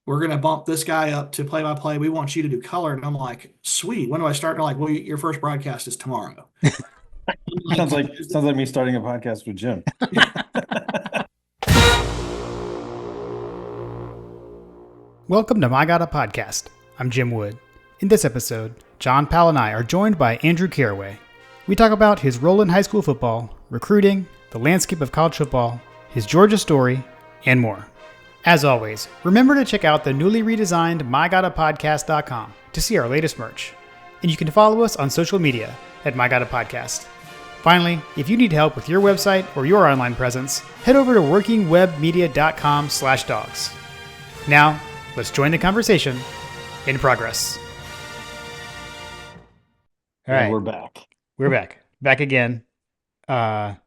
we're going to bump this guy up to play by play. We want you to do color. And I'm like, sweet. When do I start? And they're like, well, your first broadcast is tomorrow. I'm like, Sounds like me starting a podcast with Jim. Welcome to My God a Podcast. I'm Jim Wood. In this episode, John Powell and I are joined by Andrew Caraway. We talk about his role in high school football, recruiting, the landscape of college football, his Georgia story, and more. As always, remember to check out the newly redesigned MyGottaPodcast.com to see our latest merch. And you can follow us on social media at MyGottaPodcast. Finally, if you need help with your website or your online presence, head over to workingwebmedia.com/dogs. Now, let's join the conversation in progress. All And right, we're back. we're back. Back again.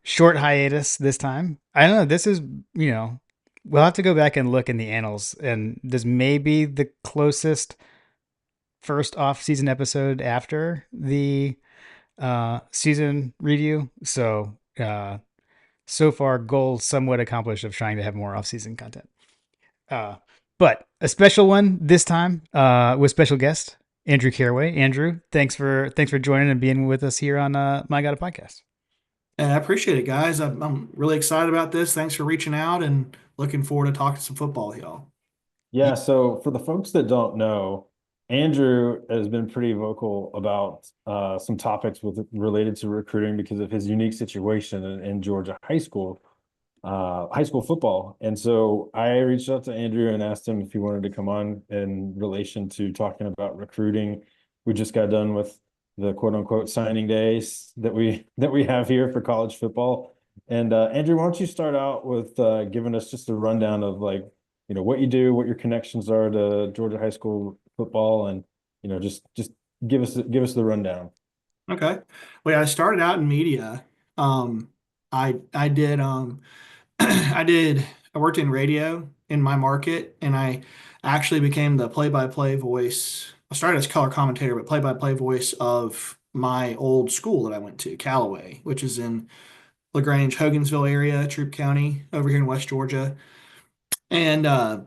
Short hiatus this time. I don't know. This is, we'll have to go back and look in the annals, and this may be the closest first off-season episode after the season review. So far, goal somewhat accomplished of trying to have more off-season content. But a special one this time with special guest Andrew Caraway. Andrew, thanks for joining and being with us here on My God a Podcast. and I appreciate it, guys. I'm really excited about this. Thanks for reaching out and looking forward to talking some football with y'all. Yeah, so for the folks that don't know, Andrew has been pretty vocal about some topics related to recruiting because of his unique situation in Georgia high school football. And so I reached out to Andrew and asked him if he wanted to come on in relation to talking about recruiting. We just got done with the quote unquote signing days that we have here for college football. And Andrew, why don't you start out with giving us just a rundown of what you do, what your connections are to Georgia high school football, and just give us the rundown. Okay. Well, yeah, I started out in media. I did I worked in radio in my market, and I actually became the play-by-play voice. I started as color commentator, but play-by-play voice of my old school that I went to, Callaway, which is in LaGrange, Hogansville area, Troup County, over here in West Georgia. And I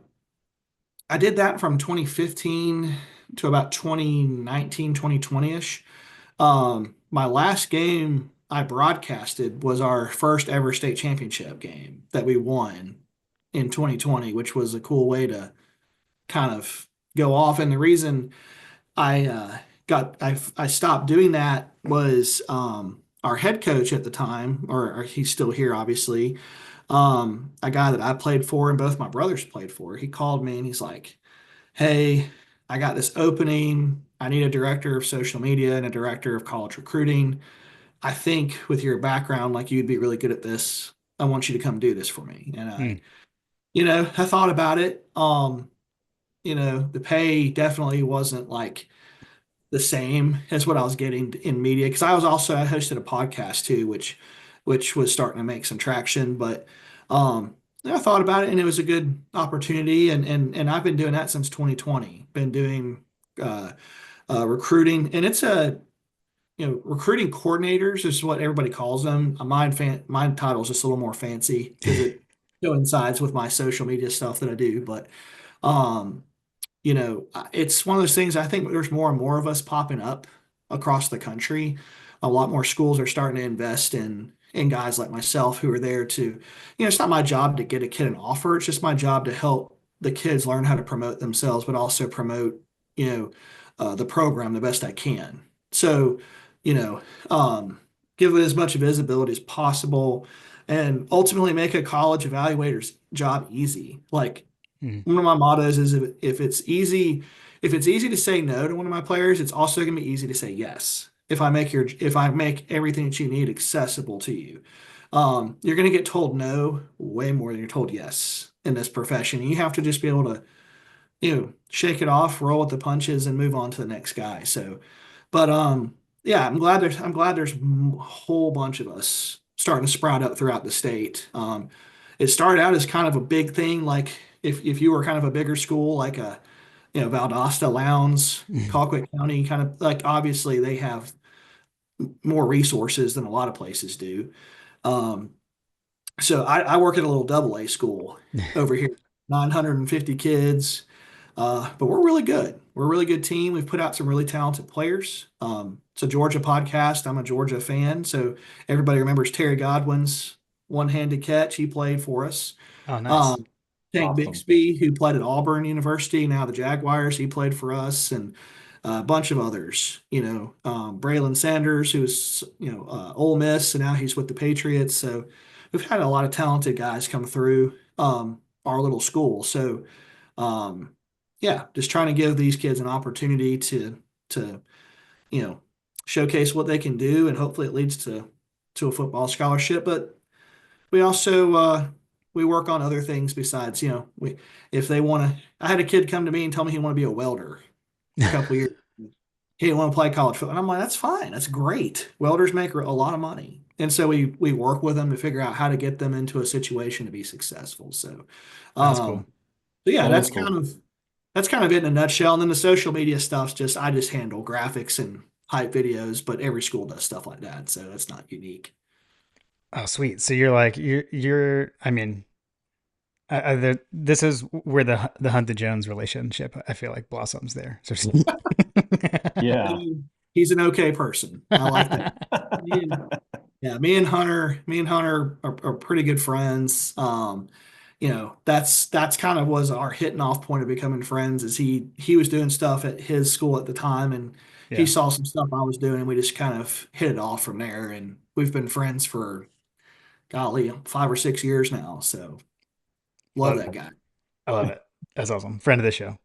did that from 2015 to about 2019, 2020-ish. My last game I broadcasted was our first ever state championship game that we won in 2020, which was a cool way to kind of go off. And the reason I stopped doing that was our head coach at the time, or he's still here, obviously. A guy that I played for and both my brothers played for. He called me and he's like, "Hey, I got this opening. I need a director of social media and a director of college recruiting. I think with your background, like you'd be really good at this. I want you to come do this for me." And Hmm. I thought about it. The pay definitely wasn't like the same as what I was getting in media because I hosted a podcast too, which was starting to make some traction. But I thought about it and it was a good opportunity, and I've been doing that since 2020. Been doing uh, recruiting, and it's a recruiting coordinators is what everybody calls them. My title is just a little more fancy because it coincides with my social media stuff that I do. But um, it's one of those things. I think there's more and more of us popping up across the country. A lot more schools are starting to invest in guys like myself who are there to, it's not my job to get a kid an offer. It's just my job to help the kids learn how to promote themselves, but also promote, the program the best I can. So, you know, give it as much visibility as possible and ultimately make a college evaluator's job easy. Like Hmm. one of my mottos is if it's easy to say no to one of my players, it's also going to be easy to say yes. If I make everything that you need accessible to you, you're going to get told no way more than you're told yes in this profession. You have to just be able to, shake it off, roll with the punches, and move on to the next guy. So, but yeah, I'm glad there's a whole bunch of us starting to sprout up throughout the state. It started out as kind of a big thing, like if you were kind of a bigger school, like a Valdosta, Lowndes, Colquitt County, kind of like obviously they have more resources than a lot of places do. Um, so I work at a little double A school over here, 950 kids. But we're really good. We're a really good team. We've put out some really talented players. It's a Georgia podcast. I'm a Georgia fan. So everybody remembers Terry Godwin's one-handed catch. He played for us. Oh, nice. Um, Tank Awesome. Bixby, who played at Auburn University, now the Jaguars, he played for us, and a bunch of others. Braylon Sanders, who's Ole Miss, and now he's with the Patriots. So we've had a lot of talented guys come through our little school. So um, yeah, just trying to give these kids an opportunity to you know showcase what they can do, and hopefully it leads to a football scholarship. But we also we work on other things besides, we if they want to. I had a kid come to me and tell me he wanted to be a welder a couple years. He didn't want to play college football, and I'm like, that's fine, that's great. Welders make a lot of money, and so we work with them to figure out how to get them into a situation to be successful. So, That's cool. um, so yeah, That is cool. that's kind of it in a nutshell. And then the social media stuff's just I just handle graphics and hype videos, but every school does stuff like that, so that's not unique. Oh, sweet. So you're like you're. I mean, this is where the Hunt the Jones relationship I feel like blossoms there. So Yeah. He's an okay person. I like that. Me and, yeah, me and Hunter are pretty good friends. That's kind of was our hitting off point of becoming friends. Is he was doing stuff at his school at the time, and he Yeah, saw some stuff I was doing, and we just kind of hit it off from there. And we've been friends for golly 5 or 6 years now. So love love, that guy. I love it. That's awesome. Friend of the show.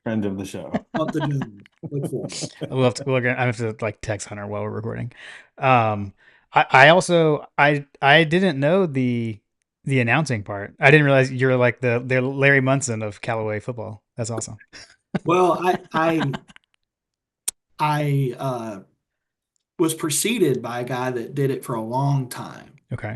Friend of the show. Up the Jones. Look for him. We'll have to, I have to like text Hunter while we're recording. Um, I also I didn't know the announcing part. I didn't realize you're like the Larry Munson of Callaway football. That's awesome. Well, I was preceded by a guy that did it for a long time. Okay.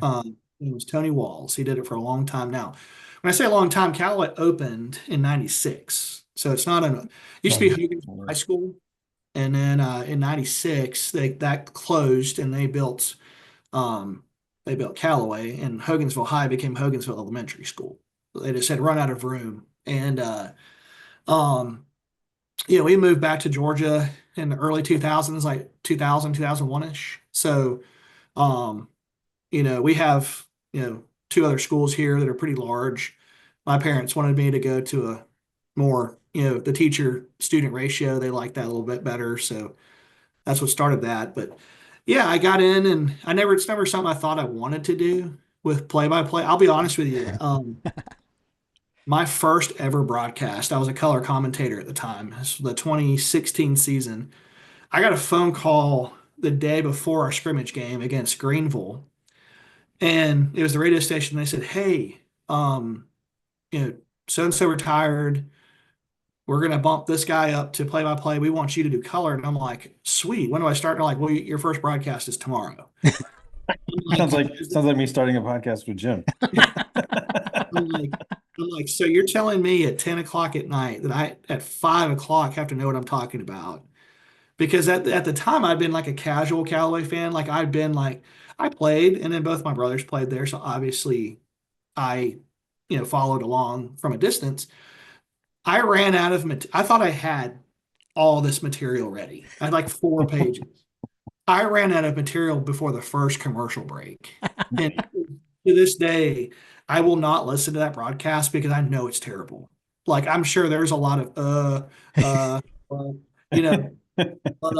It was Tony Walls. He did it for a long time now. When I say a long time, Callaway opened in '96. So it's not it used to be Hogan High School. And then in '96, that closed and they built Callaway, and Hogansville High became Hogansville Elementary School. They just had run out of room. And um we moved back to Georgia in the early 2000s, like 2001-ish. So, um, we have, two other schools here that are pretty large. My parents wanted me to go to a more, the teacher student ratio. They like that a little bit better. So that's what started that. But yeah, I got in, and it's never something I thought I wanted to do with play by play. I'll be honest with you. My first ever broadcast, I was a color commentator at the time. This was the 2016 season. I got a phone call the day before our scrimmage game against Greenville, and it was the radio station. They said, "Hey, um, so and so retired. We're gonna bump this guy up to play by play. We want you to do color." And I'm like, "Sweet. When do I start?" And they're like, "Well, your first broadcast is tomorrow." I'm like, Sounds like me starting a podcast with Jim. I'm like, so you're telling me at 10 o'clock at night that I at 5 o'clock have to know what I'm talking about? Because at the time I'd been like a casual Callaway fan. Like I'd been like I played, and then both my brothers played there, so obviously I followed along from a distance. I ran out of I thought I had all this material ready. I had like 4 pages. I ran out of material before the first commercial break. And to this day, I will not listen to that broadcast because I know it's terrible. Like I'm sure there's a lot of uh you know, but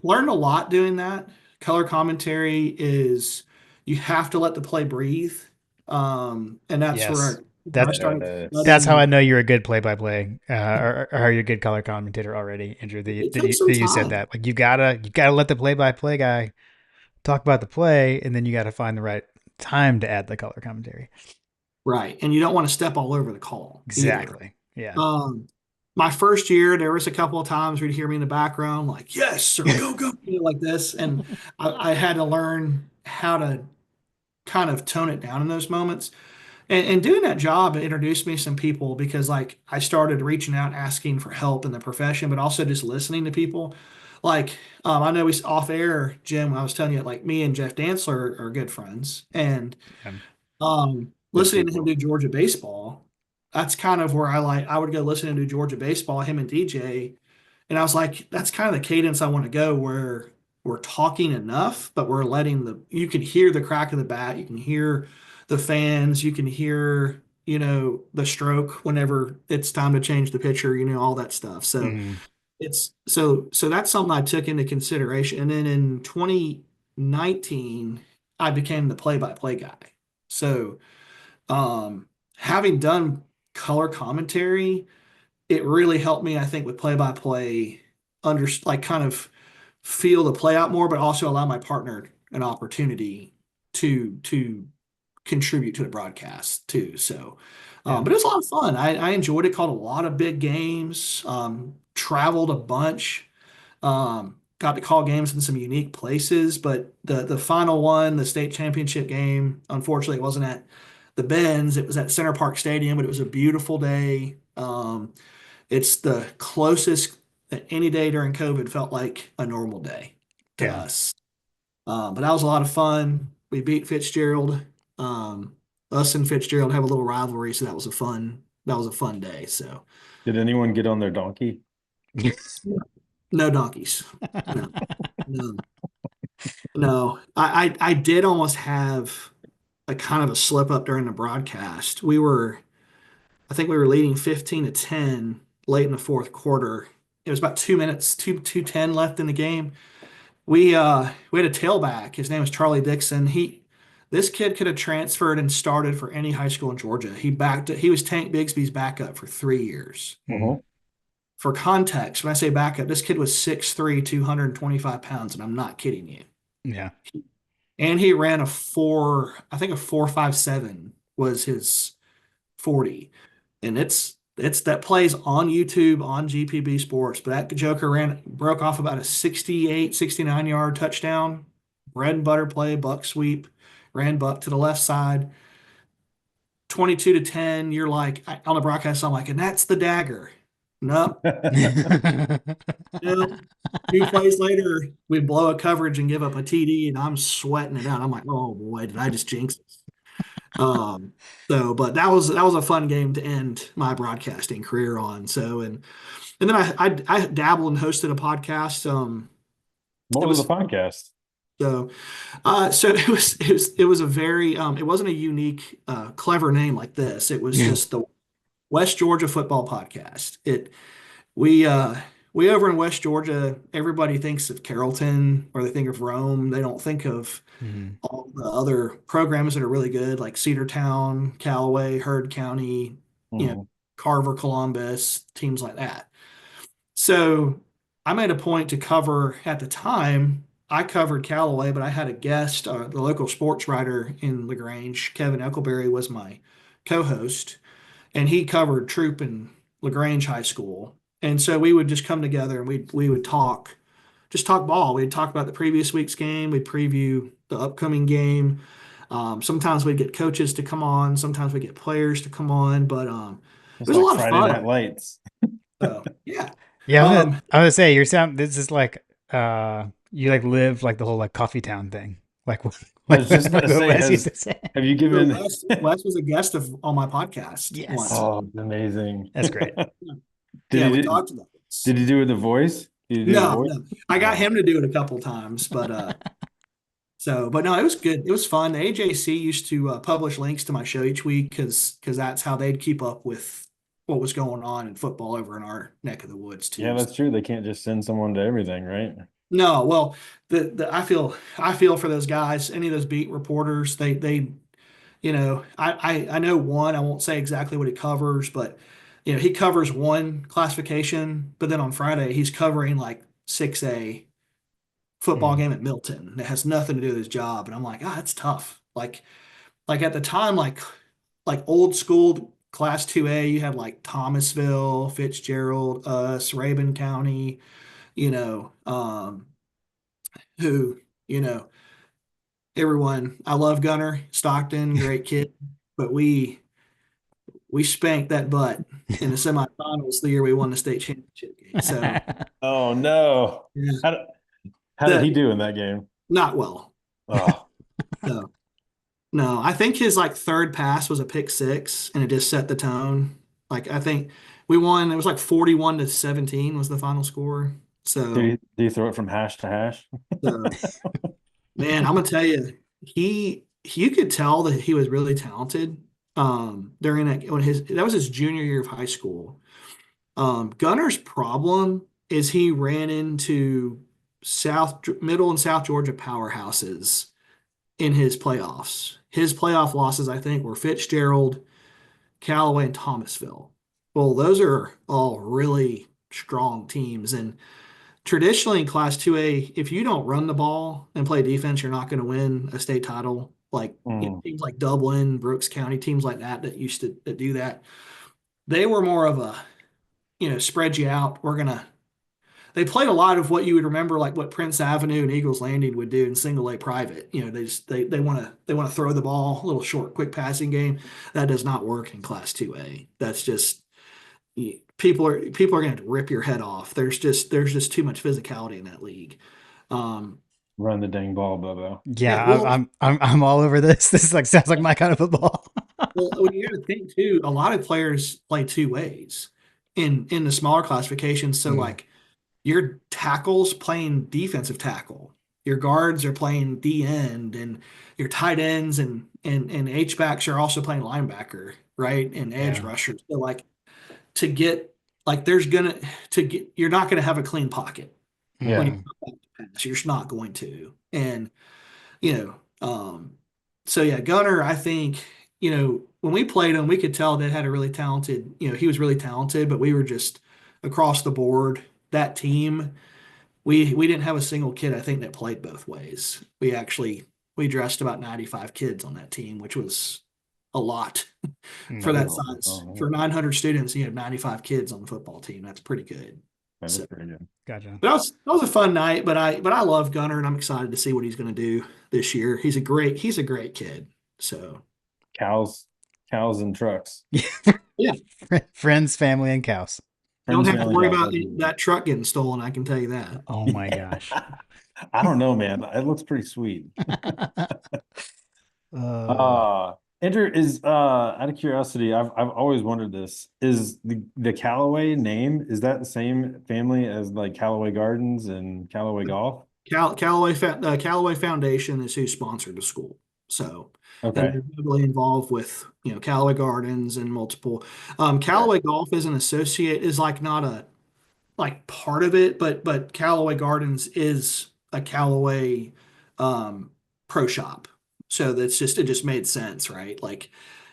learned a lot doing that. Color commentary is you have to let the play breathe. And that's Yes. where I That started that's how I studying. know you're a good play-by-play, or you're a good color commentator already, Andrew. It takes some That you said time. that. Like you gotta let the play-by-play guy talk about the play, and then you gotta find the right time to add the color commentary. Right. And you don't want to step all over the call either. Exactly. Yeah. Um, my first year, there was a couple of times where you'd hear me in the background, like, yes, sir, go, go, like this. And I had to learn how to kind of tone it down in those moments. And doing that job introduced me to some people because, like, I started reaching out, asking for help in the profession, but also just listening to people. Like, I know we off air, Jim, I was telling you, like, me and Jeff Dantzler are good friends. And Yeah. listening to him people. do Georgia baseball, that's kind of where I would go listen to Georgia baseball, him and DJ. And I was like, that's kind of the cadence I want to go where we're talking enough, but we're letting you can hear the crack of the bat, you can hear the fans, you can hear, the stroke whenever it's time to change the pitcher, all that stuff. So Mhm. so that's something I took into consideration. And then in 2019, I became the play-by-play guy. So having done color commentary, it really helped me, I think, with play-by-play, like kind of feel the play out more, but also allow my partner an opportunity to contribute to the broadcast too. So, Yeah. but it was a lot of fun. I enjoyed it. Called a lot of big games. Traveled a bunch. Got to call games in some unique places, but the final one, the state championship game, unfortunately, it wasn't at the Benz. It was at Center Park Stadium, but it was a beautiful day. It's the closest that any day during COVID felt like a normal day to Yeah. us. But that was a lot of fun. We beat Fitzgerald. Us and Fitzgerald have a little rivalry, so that was a fun day. So Did anyone get on their donkey? no donkeys. No, no, no. I did almost have a kind of a slip up during the broadcast. I think we were leading 15-10 late in the fourth quarter. It was about 2 minutes, 2:10 left in the game. We had a tailback. His name was Charlie Dixon. This kid could have transferred and started for any high school in Georgia. He was Tank Bigsby's backup for 3 years. Uh-huh. For context, when I say backup, this kid was 6'3", 225 pounds, and I'm not kidding you. Yeah. And he ran I think a 4.57 was his 40. And it's that plays on YouTube on GPB Sports. But that Joker broke off about a 68, 69-yard touchdown, bread and butter play, buck sweep, ran buck to the left side, 22-10. You're like on the broadcast, I'm like, and that's the dagger. No, no. 2 plays later, we blow a coverage and give up a TD, and I'm sweating it out. I'm like, oh boy, did I just jinx it? But that was a fun game to end my broadcasting career on. So and then I dabbled and hosted a podcast. What It was was the podcast? so so it was a very it wasn't a unique clever name like this. It was just the West Georgia Football Podcast. We uh we over in West Georgia, everybody thinks of Carrollton or they think of Rome. They don't think of Mhm. all the other programs that are really good, like Cedartown, Callaway, Heard County, Mhm. Carver, Columbus, teams like that. So I made a point to cover at the time. I covered Callaway, but I had a guest, the local sports writer in LaGrange, Kevin Eckelberry, was my co-host, and he covered Troop and LaGrange High School. And so we would just come together and we would just talk ball. We'd talk about the previous week's game. We'd preview the upcoming game. Sometimes we'd get coaches to come on. Sometimes we get players to come on. But it It's was a like lot of Friday Night fun. Lights. So yeah. Yeah, Um, I was gonna say this is like you like live like the whole like coffee town thing. Like I like, was just about like to what say, Wes used to say. have you given? Wes was a guest on my podcast Yes. once. Oh, amazing. That's great. Did Yeah, he we do, talked about this. did he do it the voice? Did he do the No, voice? no. I got Oh, him to do it a couple times, but but no, it was good. It was fun. The AJC used to publish links to my show each week because that's how they'd keep up with what was going on in football over in our neck of the woods yeah, too. that's true. They can't just send someone to everything, right? No, well, I feel for those guys. Any of those beat reporters, I know one. I won't say exactly what he covers, but he covers one classification, but then on Friday he's covering like 6A football Mhm. game at Milton that has nothing to do with his job. And I'm like, that's tough. Like at the time, like old school class 2A, you had like Thomasville, Fitzgerald, us, Rabun County, you know, who, you know, everyone. I love Gunner Stockton, great kid, but we spanked that butt in the semifinals the year we won the state championship game. So Oh no. yeah, How, how did he the do in that game? not well. Oh, So no, I think his like third pass was a pick six, and it just set the tone. Like I think we won. It was like 41-17 was the final score. So, Do you throw it from hash to hash? so man, I'm gonna tell you, you could tell that he was really talented. During that was his junior year of high school. Gunner's problem is he ran into Middle and South Georgia powerhouses in his playoffs. His playoff losses, I think, were Fitzgerald, Callaway, and Thomasville. Well, those are all really strong teams. And traditionally in Class 2A, if you don't run the ball and play defense, you're not going to win a state title. Like Mm, teams like Dublin, Brooks County, teams like that used to that do that. They were more of a, spread you out. They played a lot of what you would remember, like what Prince Avenue and Eagles Landing would do in single A private. They want to throw the ball, a little short, quick passing game. That does not work in Class 2A. That's just people are going to rip your head off. There's just too much physicality in that league. Um, run the dang ball, Bobo. Yeah, yeah, well, I'm all over this. This is like sounds like my kind of football. well, when you got to think too, a lot of players play two ways in the smaller classifications. So Mm, like your tackles playing defensive tackle, your guards are playing D end, and your tight ends and H backs are also playing linebacker, right? And edge yeah, rushers. So like to get like there's gonna to get you're not gonna have a clean pocket when Yeah. you mhm, pass. You're just not going to. And you know, so yeah, Gunner, I think, when we played him, we could tell they had a really talented, he was really talented, but we were just across the board. That team, we didn't have a single kid, I think, that played both ways. We dressed about 95 kids on that team, which was a lot mm. for That is that awesome. size. Oh, For 900 students, you have 95 kids on the football team. That's pretty good. that is So, pretty good. Gotcha. but that was a fun night. But I love Gunner, and I'm excited to see what he's going to do this year. He's a great kid. So Cows, cows and trucks. yeah, Friends, family, and cows. you don't Friends, have to family, worry cows. about that truck getting stolen. I can tell you that. Oh my gosh. Yeah. I don't know, man. It looks pretty sweet. Uh, Andrew, is out of curiosity, I've always wondered this. Is the Callaway name, is that the same family as like Callaway Gardens and Callaway Golf? Callaway Foundation is who sponsored the school. So, and Okay. they're heavily involved with Callaway Gardens and multiple. Okay. Callaway Golf is an associate, is like not a like part of it, but Callaway Gardens is a Callaway pro shop. So it just made sense, right? Like,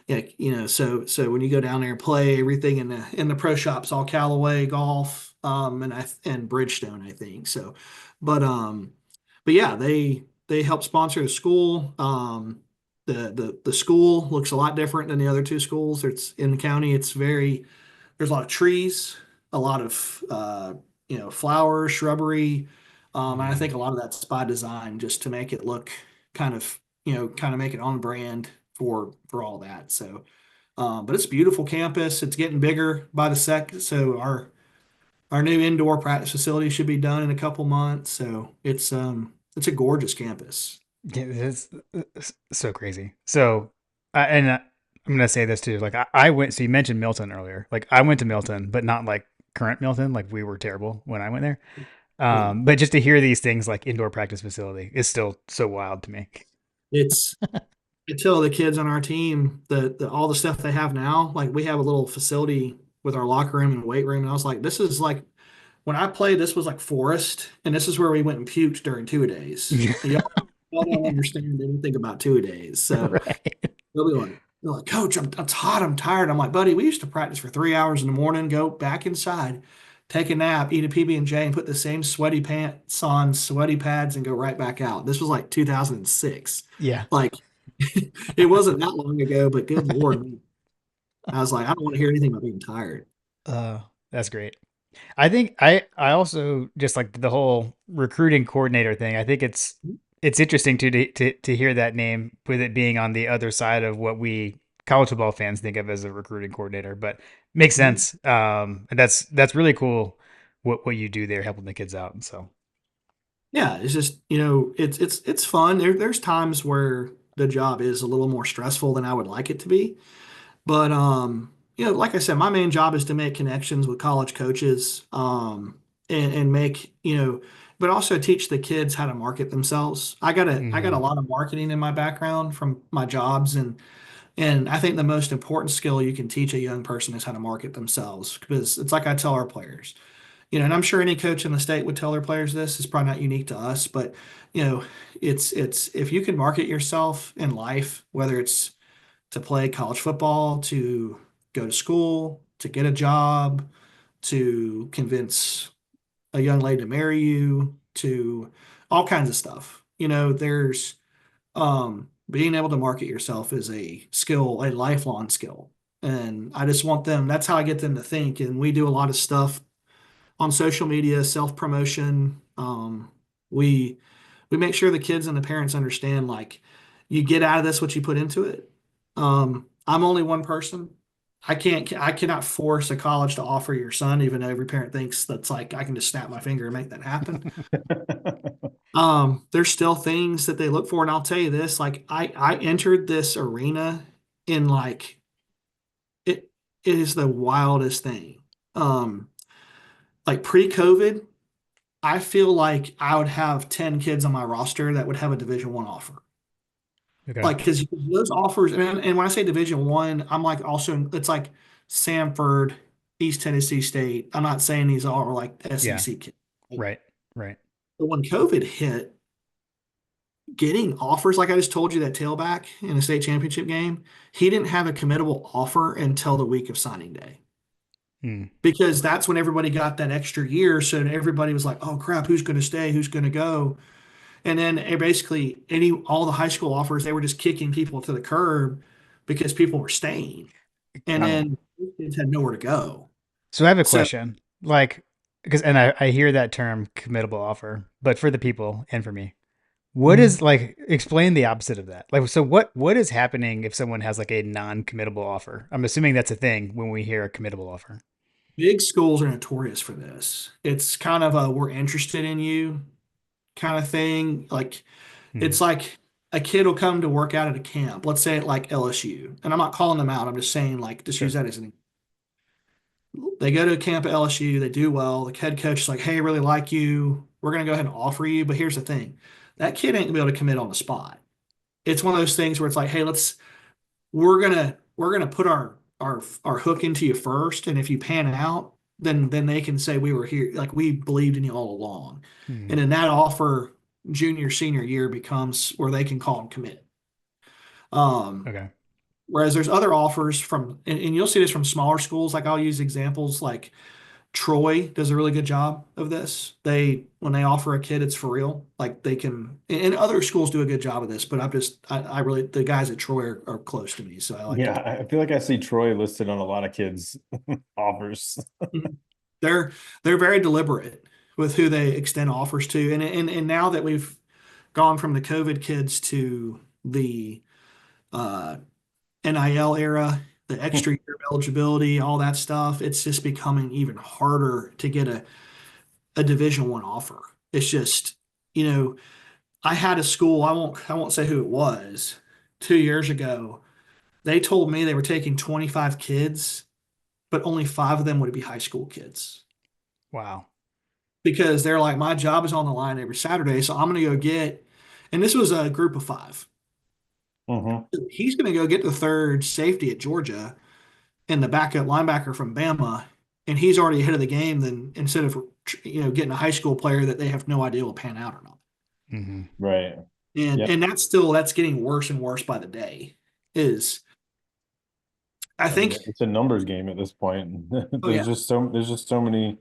yeah, so when you go down there and play, everything in the pro shop's all Callaway golf, and Bridgestone, I think. So, but yeah, they help sponsor the school. The school looks a lot different than the other two schools. It's in the county. There's a lot of trees, a lot of flowers, shrubbery, and I mm, think a lot of that's by design, just to make it look kind of make it on brand for all that. So, but it's a beautiful campus. It's getting bigger by the sec. So our new indoor practice facility should be done in a couple months. So it's a gorgeous campus. yeah, it's so crazy. So, I'm gonna say this too. Like, I went. So you mentioned Milton earlier. Like, I went to Milton, but not like current Milton. Like, we were terrible when I went there. Yeah. But just to hear these things like indoor practice facility is still so wild to me. It's I tell the kids on our team that all the stuff they have now, like we have a little facility with our locker room and weight room. And I was like, this is like when I played, this was like forest, and this is where we went and puked during two a days. And y'all don't understand anything about two a days. So Right. they're like, Coach, I'm hot, I'm tired. I'm like, buddy, we used to practice for 3 hours in the morning, go back inside, take a nap, eat a PB&J, and put the same sweaty pants on, sweaty pads, and go right back out. This was like 2006. Yeah. Like it wasn't that long ago, but good Lord, I was like, I don't want to hear anything about being tired. Uh, that's great. I think I also just like the whole recruiting coordinator thing. I think it's interesting to hear that name with it being on the other side of what we college football fans think of as a recruiting coordinator, but makes Mhm. sense. And that's really cool what you do there helping the kids out. And so Yeah, it's just, it's fun. There's times where the job is a little more stressful than I would like it to be. But like I said, my main job is to make connections with college coaches, and make, but also teach the kids how to market themselves. I got a Hmm. lot of marketing in my background from my jobs, and I think the most important skill you can teach a young person is how to market themselves, because it's like I tell our players, and I'm sure any coach in the state would tell their players this. It's probably not unique to us, but you know, it's if you can market yourself in life, whether it's to play college football, to go to school, to get a job, to convince a young lady to marry you, to all kinds of stuff. There's being able to market yourself is a skill, a lifelong skill. And I just want them, that's how I get them to think. And we do a lot of stuff on social media, self-promotion. We we make sure the kids and the parents understand, like, you get out of this what you put into it. I'm only one person. I cannot force a college to offer your son, even though every parent thinks that's like I can just snap my finger and make that happen. There's still things that they look for, and I'll tell you this, like I entered this arena in like it it is the wildest thing. Um, like pre-COVID, I feel like I would have 10 kids on my roster that would have a Division I offer. Okay. Like, because those offers, and when I say Division I, I'm like also, it's like Samford, East Tennessee State. I'm not saying these all are like Yeah. SEC kids. Right. Right. But when COVID hit, getting offers, like I just told you, that tailback in the state championship game, he didn't have a committable offer until the week of signing day. Hmm. Because that's when everybody got that extra year. So everybody was like, oh crap, who's going to stay? Who's going to go? And then basically all the high school offers, they were just kicking people to the curb because people were staying. And Wow. then kids had nowhere to go. So I have a So question, like, because, and I hear that term committable offer, but for the people and for me, what mhm. is like, explain the opposite of that? Like, so what is happening if someone has like a non-committable offer? I'm assuming that's a thing when we hear a committable offer. Big schools are notorious for this. It's kind of a we're interested in you kind of thing. Like Hmm. it's like a kid will come to work out at a camp, let's say at like LSU. And I'm not calling them out. I'm just saying, like, just use Sure. that as an they go to a camp at LSU, they do well. The head coach is like, hey, I really like you. We're gonna go ahead and offer you. But here's the thing. That kid ain't gonna be able to commit on the spot. It's one of those things where it's like, hey, we're gonna put our hook into you first, and if you pan out, then they can say we were here, like we believed in you all along. Hmm. And then that offer junior senior year becomes where they can call and commit. Um, Okay. Whereas there's other offers from, and you'll see this from smaller schools. Like I'll use examples like Troy does a really good job of this. When they offer a kid, it's for real. Like they can, and other schools do a good job of this, but I really, the guys at Troy are close to me. So I like to Yeah, do I feel like I see Troy listed on a lot of kids' offers. Mhm. They're very deliberate with who they extend offers to. And now that we've gone from the COVID kids to the uh, NIL era, the extra year of eligibility, all that stuff, it's just becoming even harder to get a Division I offer. It's just, you know, I had a school, I won't say who it was, 2 years ago. They told me they were taking 25 kids, but only five of them would be high school kids. Wow. Because they're like, my job is on the line every Saturday, so I'm going to go get, and this was a group of five. Hmm. He's going to go get the third safety at Georgia and the backup linebacker from Bama, and he's already ahead of the game. Then instead of getting a high school player that they have no idea will pan out or not, Hmm. Right. and Yep. and that's getting worse and worse by the day. Is I I mean, think, it's a numbers game at this point. oh yeah, There's just so many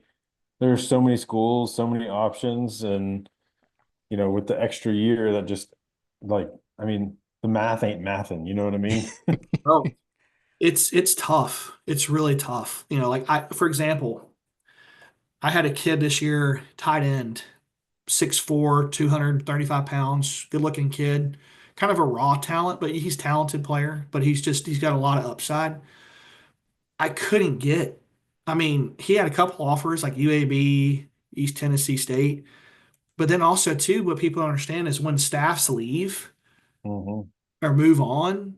there's so many schools, so many options, and with the extra year that just like I mean, the math ain't mathing, you know what I mean? oh, it's tough. It's really tough. Like for example, I had a kid this year, tight end, 6'4", 235 pounds, good looking kid, kind of a raw talent, but he's a talented player, but he's got a lot of upside. I couldn't get, I mean, he had a couple offers like UAB, East Tennessee State, but then also too, what people don't understand is when staffs leave Hmm. or move on,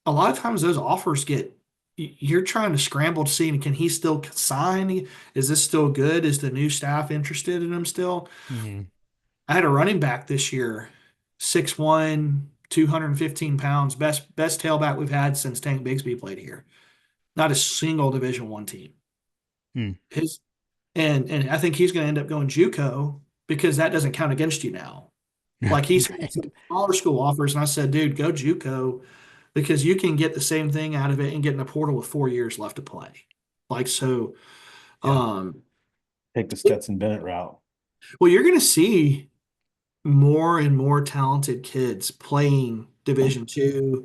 a lot of times those offers get you're trying to scramble to see, can he still sign? Is this still good? Is the new staff interested in him still? Hmm. I had a running back this year, 6'1", 215 pounds, best tailback we've had since Tank Bigsby played here. Not a single Division I team. Hmm. His and I think he's going to end up going JUCO because that doesn't count against you now. Like he's had Right. some smaller school offers, and I said, dude, go JUCO because you can get the same thing out of it and get in a portal with 4 years left to play. Like so, Yeah. um, Take the Stetson Bennett route. well, you're going to see more and more talented kids playing Division II,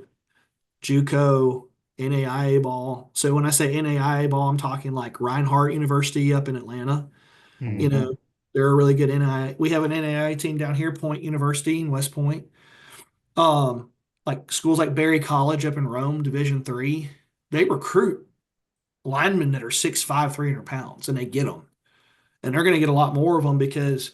JUCO, NAIA ball. So when I say NAIA ball, I'm talking like Reinhardt University up in Atlanta. You Hmm. Mhm. know, they're a really good NAIA. We have an NAIA team down here, Point University in West Point. Um, like schools like Berry College up in Rome, Division III, they recruit linemen that are 6'5", 300 pounds, and they get them. And they're going to get a lot more of them because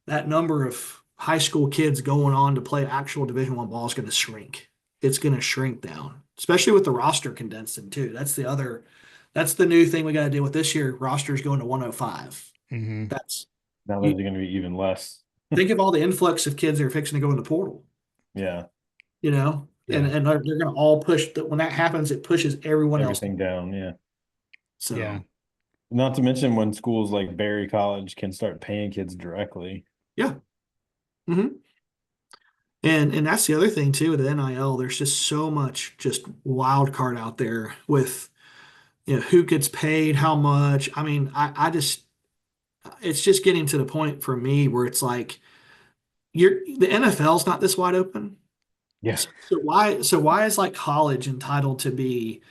that number of high school kids going on to play actual Division I ball is going to shrink. It's going to shrink down, especially with the roster condensing too. That's the new thing we got to deal with this year. Rosters going to 105. Hmm. That's Now you there's going to be even less. think of all the influx of kids that are fixing to go in the portal, Yeah, and Yeah. they're going to all push. When that happens, it pushes everyone else everything down. down. Yeah. Yeah. So Not to mention when schools like Berry College can start paying kids directly. yeah. Hmm. And that's the other thing too with the NIL. There's just so much just wild card out there with who gets paid, how much. I mean, I just it's just getting to the point for me where it's like the NFL's not this wide open. Yeah. So why is like college entitled to be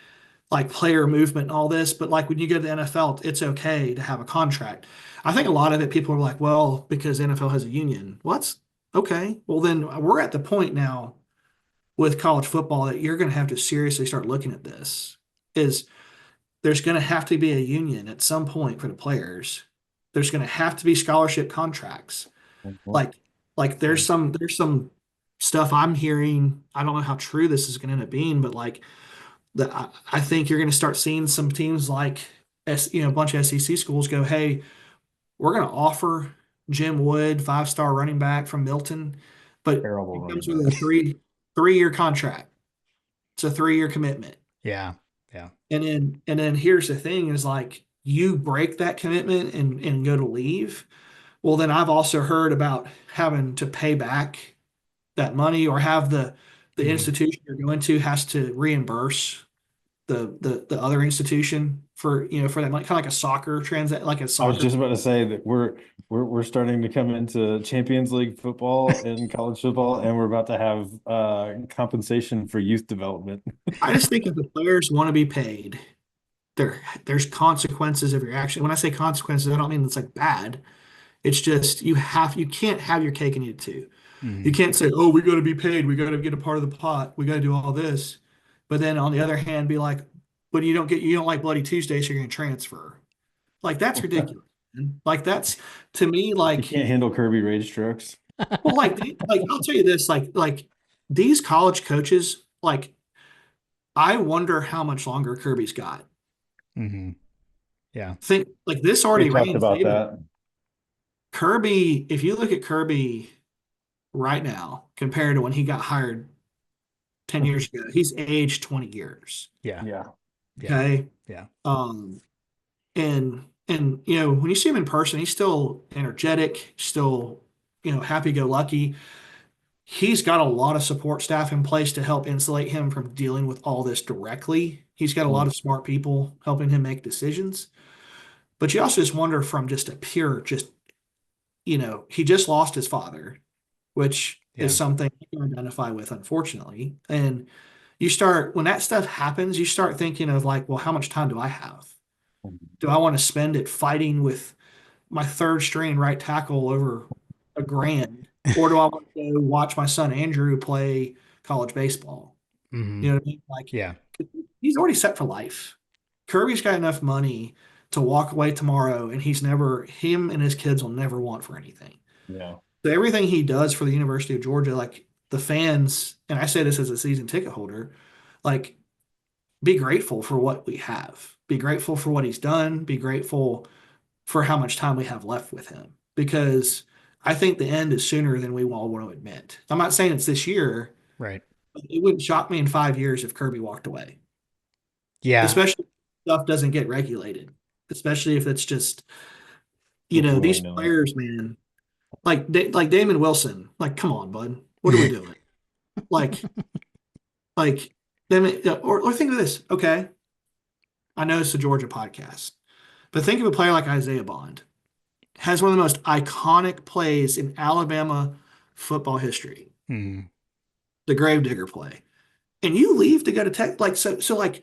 like player movement and all this, but like when you go to the NFL, it's okay to have a contract. I think a lot of it people are like, well, because NFL has a union. What's okay? Well, then we're at the point now with college football that you're going to have to seriously start looking at this. Is there's going to have to be a union at some point for the players. There's going to have to be scholarship contracts. Mhm. Like like there's some stuff I'm hearing. I don't know how true this is going to end up being, but like I think you're going to start seeing some teams like a bunch of SEC schools go, hey, we're going to offer Jim Wood, 5-star running back from Milton, but Terrible it running comes with a back. three-year contract. It's a 3-year commitment. Yeah. Yeah. And then here's the thing is like you break that commitment and go to leave. Well, then I've also heard about having to pay back that money or have the Hmm. institution you're going to has to reimburse the other institution for that money, kind of like a soccer transact like a I was soccer. just about to say that we're starting to come into Champions League football and college football, and we're about to have compensation for youth development. I just think if the players want to be paid, there's consequences of your action. When I say consequences, I don't mean it's like bad. It's just you can't have your cake and eat it too. You Hmm. can't say, oh, we got to be paid. We got to get a part of the pot. We got to do all this. But then on the other hand, be like, but you don't like Bloody Tuesday, so you're going to transfer. Like that's ridiculous. Man. Like that's to me You like, can't handle Kirby rage trucks. well, like I'll tell you this, like these college coaches, like I wonder how much longer Kirby's got. Hmm. Yeah. Think like this We already talked ran about Saban. that. Kirby, if you look at Kirby right now compared to when he got hired 10 years ago, he's aged 20 years. Yeah. Yeah. Yeah. Okay. Yeah. Um, and when you see him in person, he's still energetic, still, happy-go-lucky. He's got a lot of support staff in place to help insulate him from dealing with all this directly. He's got a lot Mm. of smart people helping him make decisions. But you also just wonder from just a pure, he just lost his father, which is Yeah. something I can identify with, unfortunately. And when that stuff happens, you start thinking of like, well, how much time do I have? Do I want to spend it fighting with my third string right tackle over a grand? Or do I want to go watch my son Andrew play college baseball? Hmm. You know what I mean? Like Yeah. he's already set for life. Kirby's got enough money to walk away tomorrow, and him and his kids will never want for anything. Yeah. So everything he does for the University of Georgia, like the fans, and I say this as a season ticket holder, like be grateful for what we have. Be grateful for what he's done. Be grateful for how much time we have left with him. Because I think the end is sooner than we all want to admit. I'm not saying it's this year. Right. But it wouldn't shock me in 5 years if Kirby walked away, Yeah. especially if stuff doesn't get regulated, especially if it's just, Just these willy-nilly. players, man, like Damon Wilson, like, come on, bud, what are we doing? Like, like, or think of this, okay? I know it's a Georgia podcast, but think of a player like Isaiah Bond, has one of the most iconic plays in Alabama football history, Hmm. the Gravedigger play, and you leave to go to Tech, like, so like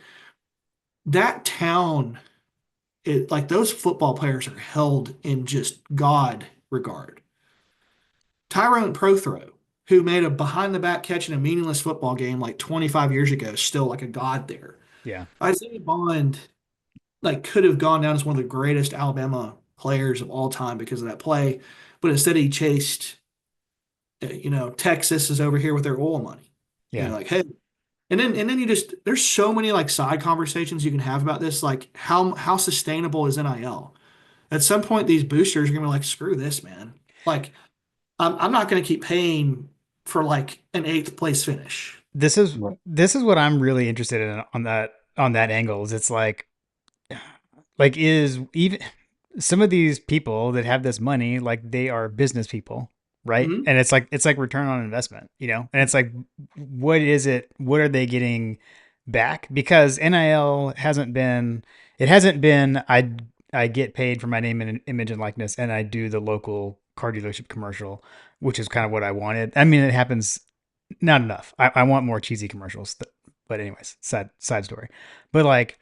that town, like those football players are held in just God regard. Tyrone Prothro, who made a behind the back catch in a meaningless football game like 25 years ago, is still like a god there. Yeah. Isaiah Bond like could have gone down as one of the greatest Alabama players of all time because of that play, but instead he chased, Texas is over here with their oil money. Yeah. Like, hey, and then you just there's so many like side conversations you can have about this, like how sustainable is NIL? At some point, these boosters are gonna be like, screw this, man. Like, I'm not gonna keep paying for like an eighth place finish. This is Right. this is what I'm really interested in on that angle. Is it's like is even some of these people that have this money, like they are business people, right? Mhm. And it's like return on investment, and it's like, what are they getting back? Because NIL hasn't been I get paid for my name and image and likeness, and I do the local car dealership commercial, which is kind of what I wanted. I mean, it happens not enough. I want more cheesy commercials, but anyways, side story. But like,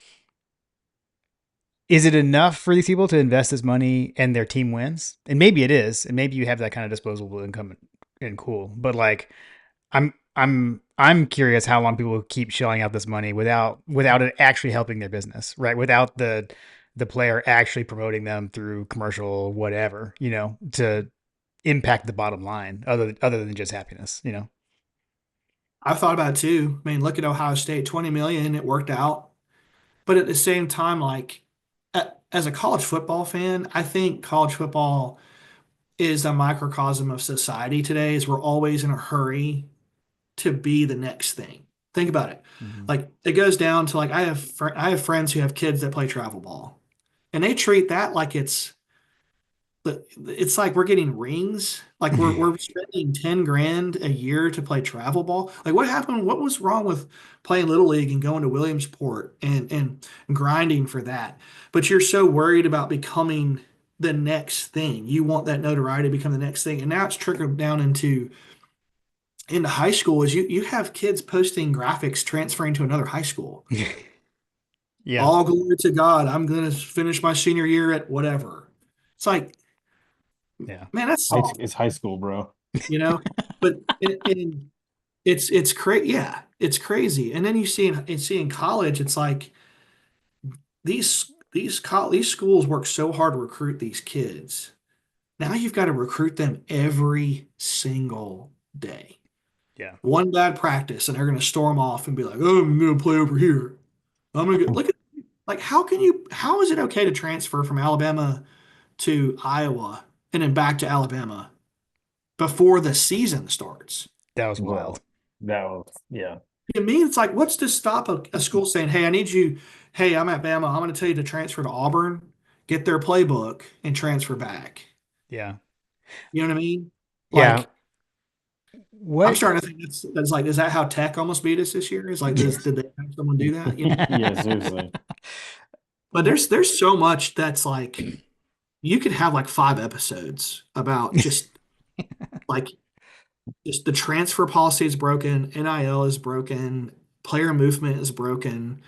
is it enough for these people to invest this money and their team wins? And maybe it is, and maybe you have that kind of disposable income and cool. But like, I'm curious how long people will keep shelling out this money without it actually helping their business, right? Without the player actually promoting them through commercial whatever, to impact the bottom line other than just happiness. I've thought about it too. I mean, look at Ohio State, 20 million, it worked out. But at the same time, like as a college football fan, I think college football is a microcosm of society today. Is we're always in a hurry to be the next thing. Think about it. Mm-hmm. Like it goes down to like I have friends who have kids that play travel ball, and they treat that like it's like we're getting rings. Like we're spending 10 grand a year to play travel ball. Like what happened? What was wrong with playing Little League and going to Williamsport and grinding for that? But you're so worried about becoming the next thing. You want that notoriety to become the next thing. And now it's trickled down into high school is you have kids posting graphics transferring to another high school. Yeah. All glory to God. I'm gonna finish my senior year at whatever. It's like, Yeah. man, that's soft. It's high school, bro. you know. But it's crazy. Yeah, it's crazy. And then you see in college, it's like these schools work so hard to recruit these kids. Now you've got to recruit them every single day. Yeah. One bad practice, and they're going to storm off and be like, "Oh, I'm going to play over here. I'm going to look at like how is it okay to transfer from Alabama to Iowa and then back to Alabama before the season starts?" That was wild. Well, that was, yeah. To me, it's like, what's to stop a school saying, "Hey, I need you. Hey, I'm at Bama. I'm going to tell you to transfer to Auburn, get their playbook, and transfer back." Yeah. You know what I mean? Yeah. Like, I'm What? starting to think that's like, is that how Tech almost beat us this year? Is like, did they have someone do that? Yeah, seriously. But there's so much that's like, you could have like 5 episodes about like just the transfer policy is broken, NIL is broken, player movement is broken.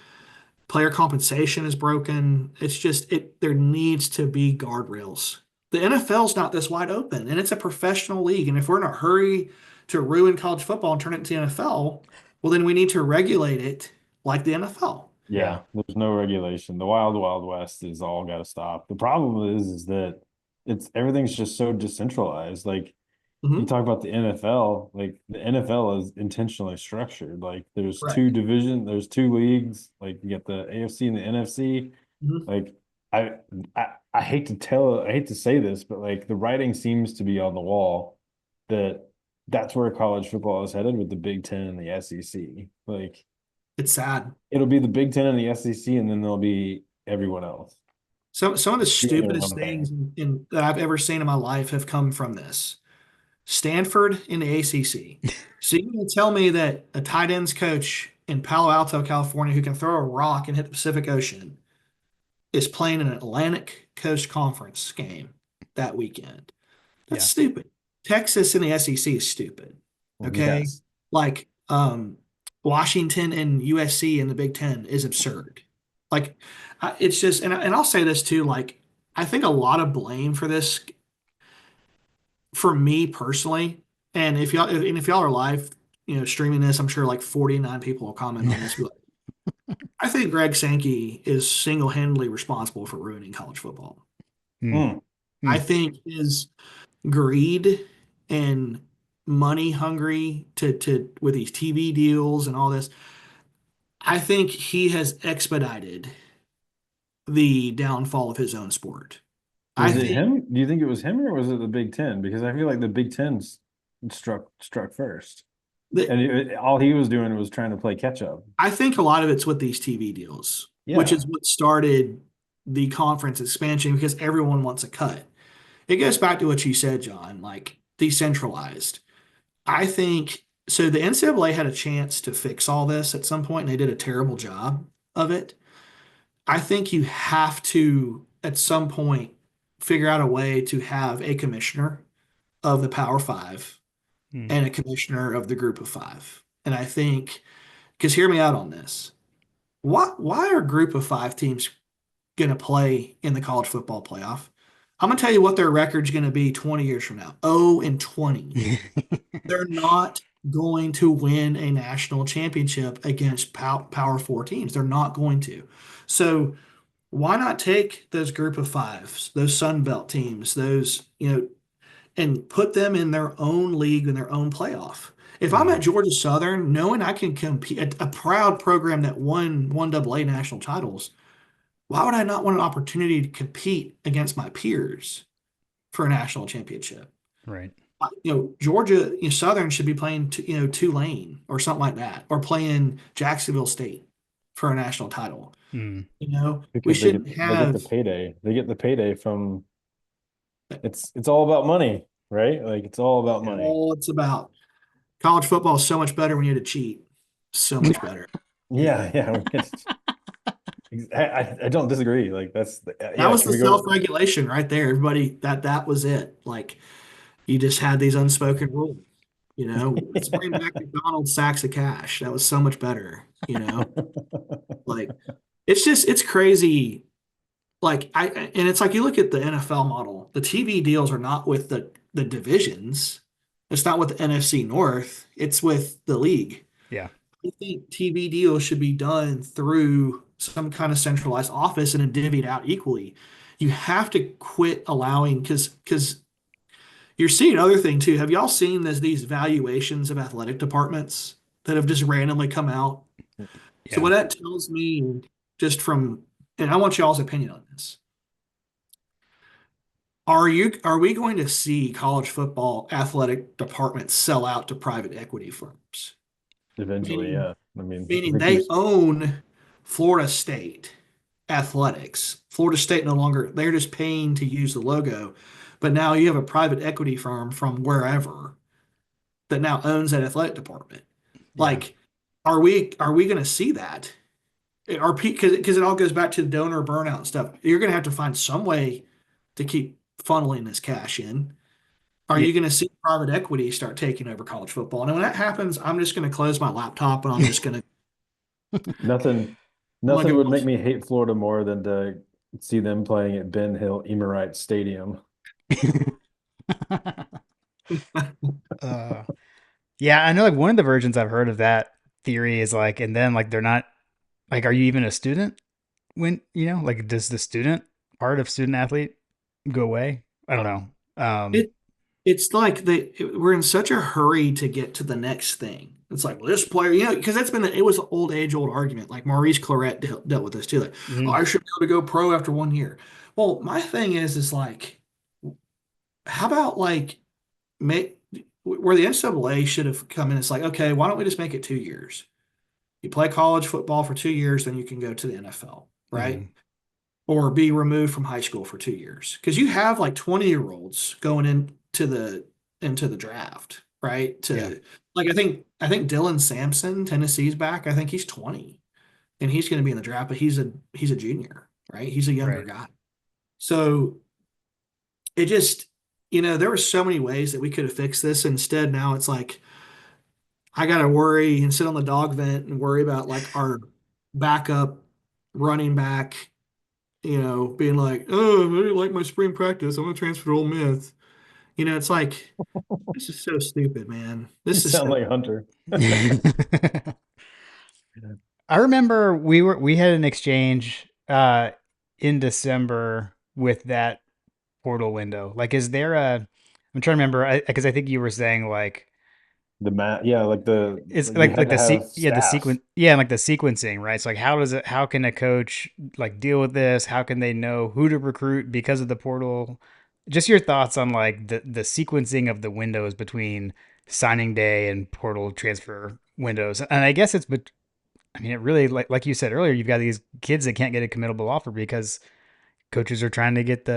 Player compensation is broken. It's just there needs to be guardrails. The NFL's not this wide open, and it's a professional league. And if we're in a hurry to ruin college football and turn it into the NFL, well, then we need to regulate it like the NFL. Yeah. Yeah, there's no regulation. The wild, wild west is all got to stop. The problem is that everything's just so decentralized. Like you Mhm. talk about the NFL, like the NFL is intentionally structured. Like Correct. there's two leagues, like you get the AFC and the NFC. Mhm. Like I I hate to say this, but like the writing seems to be on the wall that that's where college football is headed with the Big Ten and the SEC. Like It's sad. it'll be the Big Ten and the SEC, and then there'll be everyone else Some of the doing their stupidest own thing. things that I've ever seen in my life have come from this. Stanford in the ACC. So you can tell me that a tight ends coach in Palo Alto, California, who can throw a rock and hit the Pacific Ocean, is playing an Atlantic Coast Conference game that weekend. That's Yeah. stupid. Texas in the SEC is stupid. Okay. Yes. Like Washington and USC in the Big Ten is absurd. Like it's just, and I'll say this too, like I think a lot of blame for this for me personally, and if y'all are live, streaming this, I'm sure like 49 people will comment on this. But I think Greg Sankey is single-handedly responsible for ruining college football. Hmm. Mm. I Hmm. think his greed and money hungry to with these TV deals and all this, I think he has expedited the downfall of his own sport. I Was it think him? Do you think it was him or was it the Big Ten? Because I feel like the Big Ten struck first, that and all he was doing was trying to play catch up. I think a lot of it's with these TV deals, which is Yeah, what started the conference expansion because everyone wants a cut. It goes back to what you said, John, like decentralized. I think so. The NCAA had a chance to fix all this at some point, and they did a terrible job of it. I think you have to, at some point, figure out a way to have a commissioner of the Power Five Hmm. and a commissioner of the Group of Five. And I think, because hear me out on this. Why are Group of Five teams going to play in the college football playoff? I'm going to tell you what their record's going to be 20 years from now. 0 and 20. They're not going to win a national championship against Power Four teams. They're not going to. So why not take those group of fives, those Sun Belt teams, those, and put them in their own league in their own playoff? If I'm Hmm. at Georgia Southern, knowing I can compete, a proud program that won one AA national titles, why would I not want an opportunity to compete against my peers for a national championship? Right. Georgia, Southern should be playing, Tulane or something like that, or playing Jacksonville State for a national title. Hmm. We because shouldn't they get the have payday. They get the payday from it's all about money, right? Like it's all about money. all it's about. College football is so much better when you had to cheat. So much better. Yeah, yeah. I don't disagree. Like That yeah. was Can the we go? self-regulation right there. Everybody, that was it. Like you just had these unspoken rules. Let's bring back McDonald's sacks of cash. That was so much better. Like it's crazy. Like and it's like you look at the NFL model, the TV deals are not with the divisions. It's not with the NFC North, it's with the league. Yeah. I think TV deals should be done through some kind of centralized office and then divvied out equally. You have to quit allowing because you're seeing other thing too. Have y'all seen these valuations of athletic departments that have just randomly come out? So Yeah. what that tells me, just from, and I want y'all's opinion on this. Are we going to see college football athletic departments sell out to private equity firms? Eventually, Meaning, yeah. I mean, I meaning think we've they own Florida State athletics. Florida State no longer, they're just paying to use the logo. But now you have a private equity firm from wherever that now owns that athletic department. Yeah. Like, are we going to see that? Because it all goes back to the donor burnout and stuff. You're going to have to find some way to keep funneling this cash in. Are yeah, you going to see private equity start taking over college football? And when that happens, I'm just going to close my laptop and I'm just going to nothing I'm going nothing to would go. make me hate Florida more than to see them playing at Ben Hill Emerite Stadium. uh, yeah, I know like one of the versions I've heard of that theory is like, and then like they're not like, are you even a student when, like does the student part of student athlete go away? I don't know. It it's like we're in such a hurry to get to the next thing. It's like, well, this player, because it was an old argument. Like Maurice Claret dealt with this too. Like, oh, Mhm. I should be able to go pro after 1 year. Well, my thing is like, how about like make where the NCAA should have come in? It's like, okay, why don't we just make it 2 years? You play college football for 2 years, then you can go to the NFL, right? Mhm. Or be removed from high school for 2 years because you have like 20-year-olds going into the draft, right? Yeah. To like I think Dylan Sampson, Tennessee's back. I think he's 20 and he's going to be in the draft, but he's a junior, right? He's a younger Right. guy. So it just, there were so many ways that we could have fixed this. Instead, now it's like I got to worry and sit on the dog vent and worry about like our backup running back, being like, oh, I didn't like my spring practice. I'm going to transfer to Ole Miss. It's like, this is so stupid, man. You This is sound so, like Hunter. I remember we had an exchange in December with that portal window. Like, is there a? I'm trying to remember because I think you were saying like The math, yeah, it's you like had to have the staff. sequence like the sequencing, right? So like how can a coach like deal with this? How can they know who to recruit because of the portal? Just your thoughts on like the sequencing of the windows between signing day and portal transfer windows. And I guess I mean it really like you said earlier, you've got these kids that can't get a committable offer because coaches are trying to get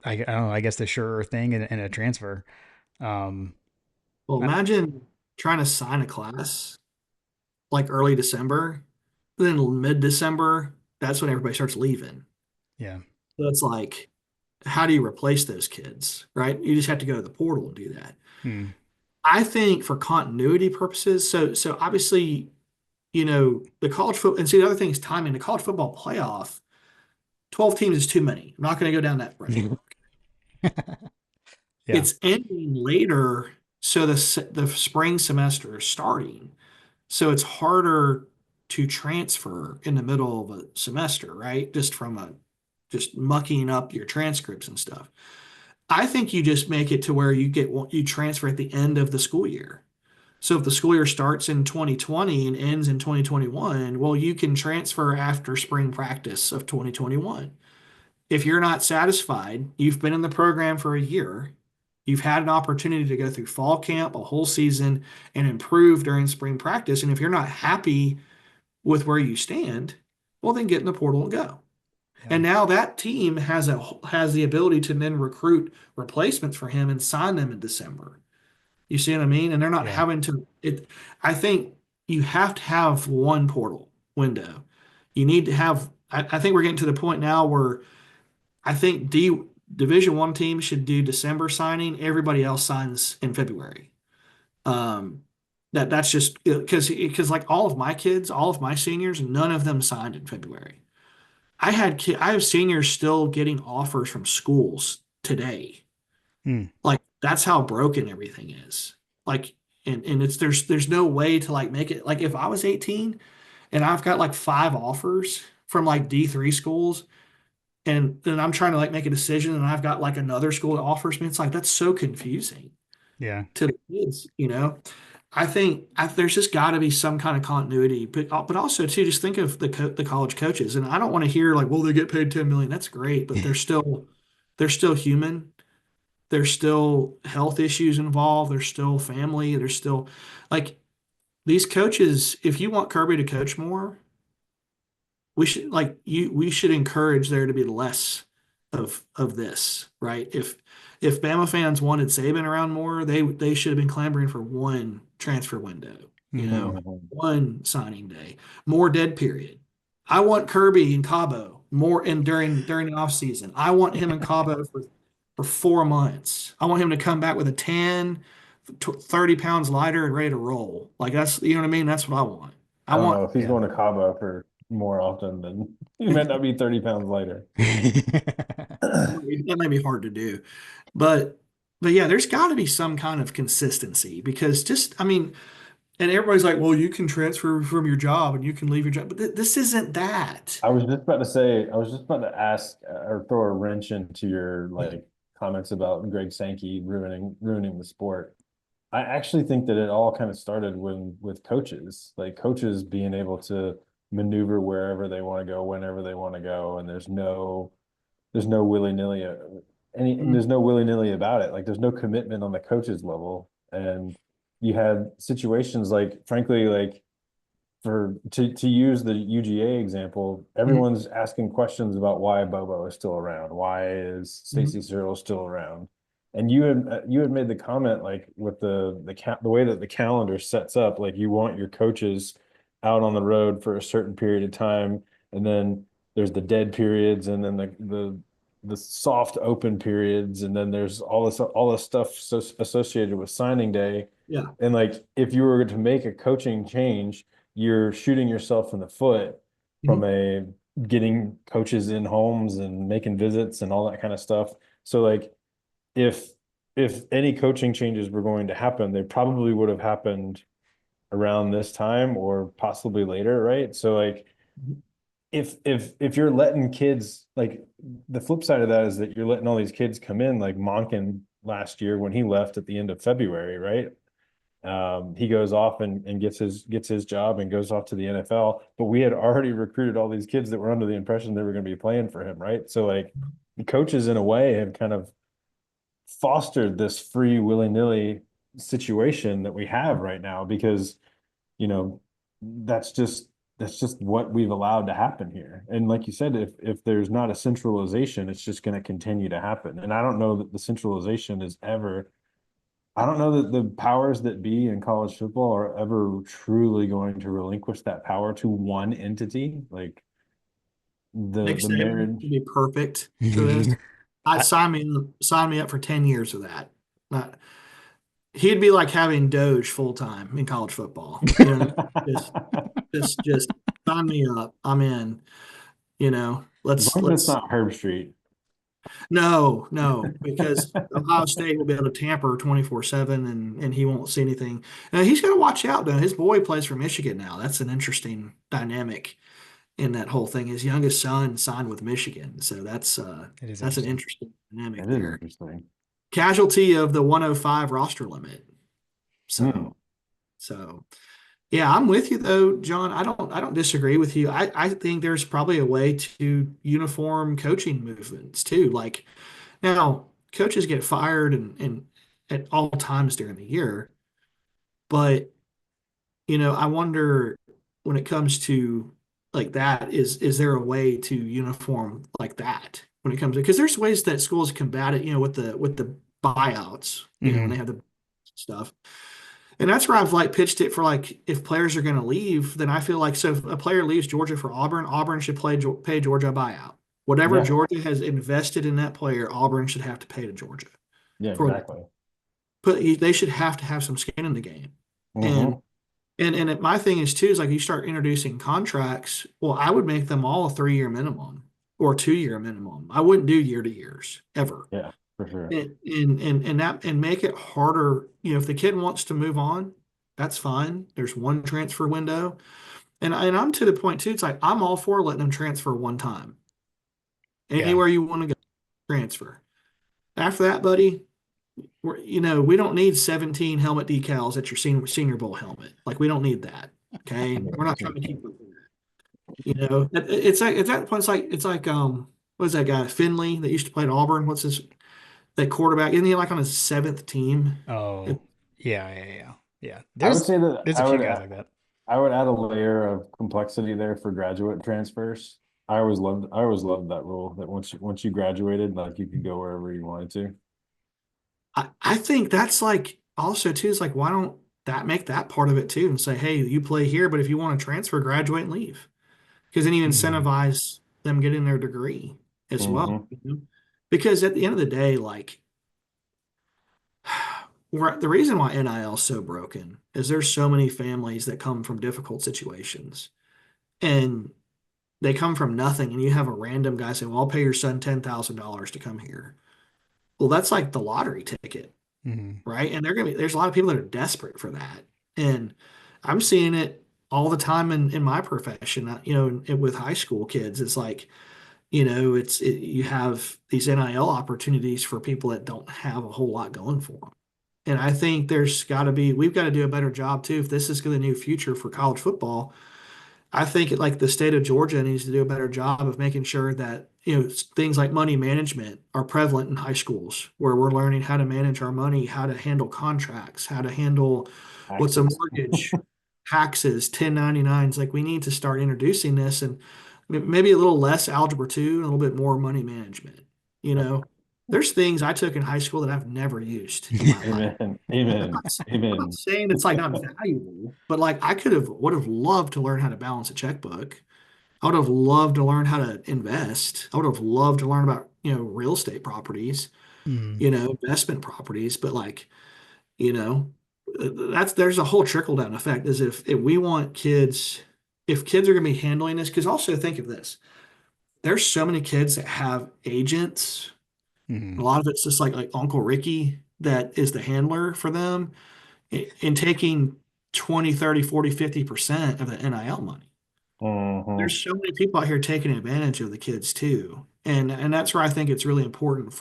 I don't know, I guess the surer thing in a transfer. Um well, I- imagine trying to sign a class like early December, then mid-December, that's when everybody starts leaving. yeah. So it's like, how do you replace those kids, right? You just have to go to the portal and do that. Hmm. I think for continuity purposes, so obviously, the college football, and see, the other thing is timing. The college football playoff, 12 teams is too many. I'm not going to go down that road. Yeah. It's ending later, so the spring semester is starting. So it's harder to transfer in the middle of a semester, right? Just mucking up your transcripts and stuff. I think you just make it to where you transfer at the end of the school year. So if the school year starts in 2020 and ends in 2021, well, you can transfer after spring practice of 2021. If you're not satisfied, you've been in the program for a year, you've had an opportunity to go through fall camp, a whole season, and improve during spring practice. And if you're not happy with where you stand, well, then get in the portal and go. Yeah. And now that team has the ability to then recruit replacements for him and sign them in December. You see what I mean? And they're not Yeah. having to it. I think you have to have one portal window. You need to have. I think we're getting to the point now where I think Division One teams should do December signing. Everybody else signs in February. Um, that's just because like all of my kids, all of my seniors, none of them signed in February. I have seniors still getting offers from schools today. Hmm. Like that's how broken everything is. Like and it's there's no way to like make it like if I was 18 and I've got like five offers from like D3 schools and then I'm trying to like make a decision and I've got like another school that offers me, it's like that's so confusing Yeah. to the kids. I think there's just got to be some kind of continuity, but also too, just think of the college coaches, and I don't want to hear like, well, they get paid 10 million. That's great, but they're still human. There's still health issues involved. There's still family. There's still like these coaches. If you want Kirby to coach more, we should encourage there to be less of this, right? If Bama fans wanted Saban around more, they should have been clamoring for one transfer window, Hmm. Mhm. one signing day, more dead period. I want Kirby and Cabo more and during the off season. I want him and Cabo for 4 months. I want him to come back with a 10, 30 pounds lighter and ready to roll. Like that's what I mean? That's what I want. I I don't want know if he's Yeah. going to Cabo for more often than he might not be 30 pounds lighter. that may be hard to do. But yeah, there's got to be some kind of consistency because just I mean, and everybody's like, well, you can transfer from your job and you can leave your job, but this isn't that. I was just about to ask or throw a wrench into your like comments about Greg Sankey ruining the sport. I actually think that it all kind of started with coaches, like coaches being able to maneuver wherever they want to go, whenever they want to go, and there's no willy-nilly there's no willy-nilly about it. Like there's no commitment on the coaches level. And you had situations like, frankly, like to use the UGA example, everyone's asking questions about why Bobo is still around, why is Stacey Searle still around, and you had made the comment like with the way that the calendar sets up, like you want your coaches out on the road for a certain period of time, and then there's the dead periods, and then the soft open periods, and then there's all this stuff associated with signing day. Yeah. And like if you were to make a coaching change, you're shooting yourself in the foot from a getting coaches in homes and making visits and all that kind of stuff. So like if any coaching changes were going to happen, they probably would have happened around this time or possibly later, right? So like if you're letting kids, like the flip side of that is that you're letting all these kids come in, like Monken last year when he left at the end of February, right? He goes off and gets his job and goes off to the NFL. But we had already recruited all these kids that were under the impression they were going to be playing for him, right? So like the coaches in a way have kind of fostered this free willy-nilly situation that we have right now because, that's just what we've allowed to happen here. And like you said, if there's not a centralization, it's just going to continue to happen. And I don't know that the centralization is ever. I don't know that the powers that be in college football are ever truly going to relinquish that power to one entity. Like Nick the Saban marriage. would be perfect for this. I'd sign me up for 10 years of that. He'd be like having Doge full time in college football. Just sign me up. I'm in. As long as it's not Herb Street. No, because Ohio State will be able to tamper 24/7 and he won't see anything. Now he's got to watch out though. His boy plays for Michigan now. That's an interesting dynamic in that whole thing. His youngest son signed with Michigan, so that's an interesting dynamic That is there. interesting. Casualty of the 105 roster limit. So yeah, I'm with you though, John. I don't disagree with you. I think there's probably a way to uniform coaching movements too. Like now, coaches get fired and at all times during the year, but I wonder when it comes to like that, is there a way to uniform like that when it comes to, because there's ways that schools combat it, with the buyouts, when they have the stuff. And that's where I've like pitched it for like if players are going to leave, then I feel like so if a player leaves Georgia for Auburn should pay Georgia a buyout. Whatever Georgia has invested in that player, Auburn should have to pay to Georgia. Yeah, exactly. But they should have to have some skin in the game. And my thing is too is like you start introducing contracts. Well, I would make them all a 3-year minimum or 2-year minimum. I wouldn't do year to years ever. Yeah. For sure. And make it harder. If the kid wants to move on, that's fine. There's one transfer window. And I'm to the point too. It's like I'm all for letting them transfer one time. Anywhere you want to go, transfer. After that, buddy, we don't need 17 helmet decals at your senior bowl helmet. Like we don't need that. Okay. We're not trying to keep with that. It's like at that point, it's like what is that guy? Finley that used to play at Auburn. What's his that quarterback? Isn't he like on his 7th team? Oh, yeah. I would say that there's a few guys like that. I would add a layer of complexity there for graduate transfers. I always loved that rule that once you graduated, like you could go wherever you wanted to. I think that's like also too is like why don't that make that part of it too and say, hey, you play here, but if you want to transfer, graduate and leave, because then you incentivize them getting their degree as well. Because at the end of the day, like the reason why NIL is so broken is there's so many families that come from difficult situations and they come from nothing, and you have a random guy say, well, I'll pay your son $10,000 to come here. Well, that's like the lottery ticket, right? And there's a lot of people that are desperate for that. And I'm seeing it all the time in my profession, with high school kids. It's like, You have these NIL opportunities for people that don't have a whole lot going for them. And I think we've got to do a better job too. If this is the new future for college football, I think like the state of Georgia needs to do a better job of making sure that, things like money management are prevalent in high schools where we're learning how to manage our money, how to handle contracts, how to handle what's a Taxes. mortgage, taxes, 1099s. Like we need to start introducing this and maybe a little less algebra 2 and a little bit more money management. You know, there's things I took in high school that I've never used in my life. Amen. I'm Amen. not, I'm not Amen. saying it's like not valuable, but like would have loved to learn how to balance a checkbook. I would have loved to learn how to invest. I would have loved to learn about, real estate properties, Mm, investment properties. But like, you know, there's a whole trickle down effect is if we want kids, if kids are going to be handling this, because also think of this, there's so many kids that have agents. A mm, lot of it's just like Uncle Ricky that is the handler for them in taking 20, 30, 40, 50% of the NIL money. Hmm. There's so many people out here taking advantage of the kids too. And that's where I think it's really important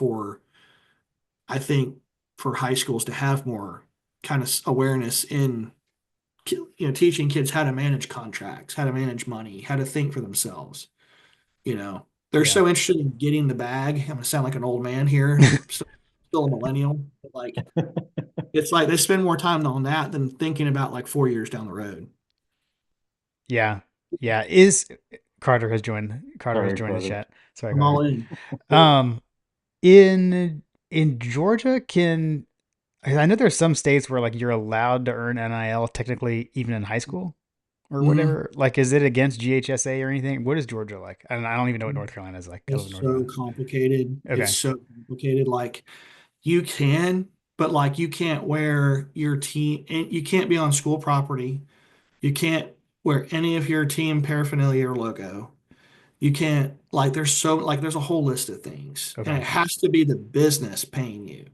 I think for high schools to have more kind of awareness in teaching kids how to manage contracts, how to manage money, how to think for themselves. They're yeah. so interested in getting the bag. I'm gonna sound like an old man here, still a millennial, but like it's like they spend more time on that than thinking about like 4 years down the road. Yeah. Yeah. Is Carter has joined. Carter has Sorry, joined the Carter. chat. Sorry, I'm all Carter. in. Um, in Georgia, I know there's some states where like you're allowed to earn NIL technically even in high school or Mhm. whatever. Like, is it against GHSA or anything? What is Georgia like? I don't even know what North Carolina is like. I live in It's North so Carolina. complicated. It's Okay. so complicated. Like you can, but like you can't wear your team, and you can't be on school property. You can't wear any of your team paraphernalia or logo. You can't, like, there's a whole list of things, and Okay. it has to be the business paying you.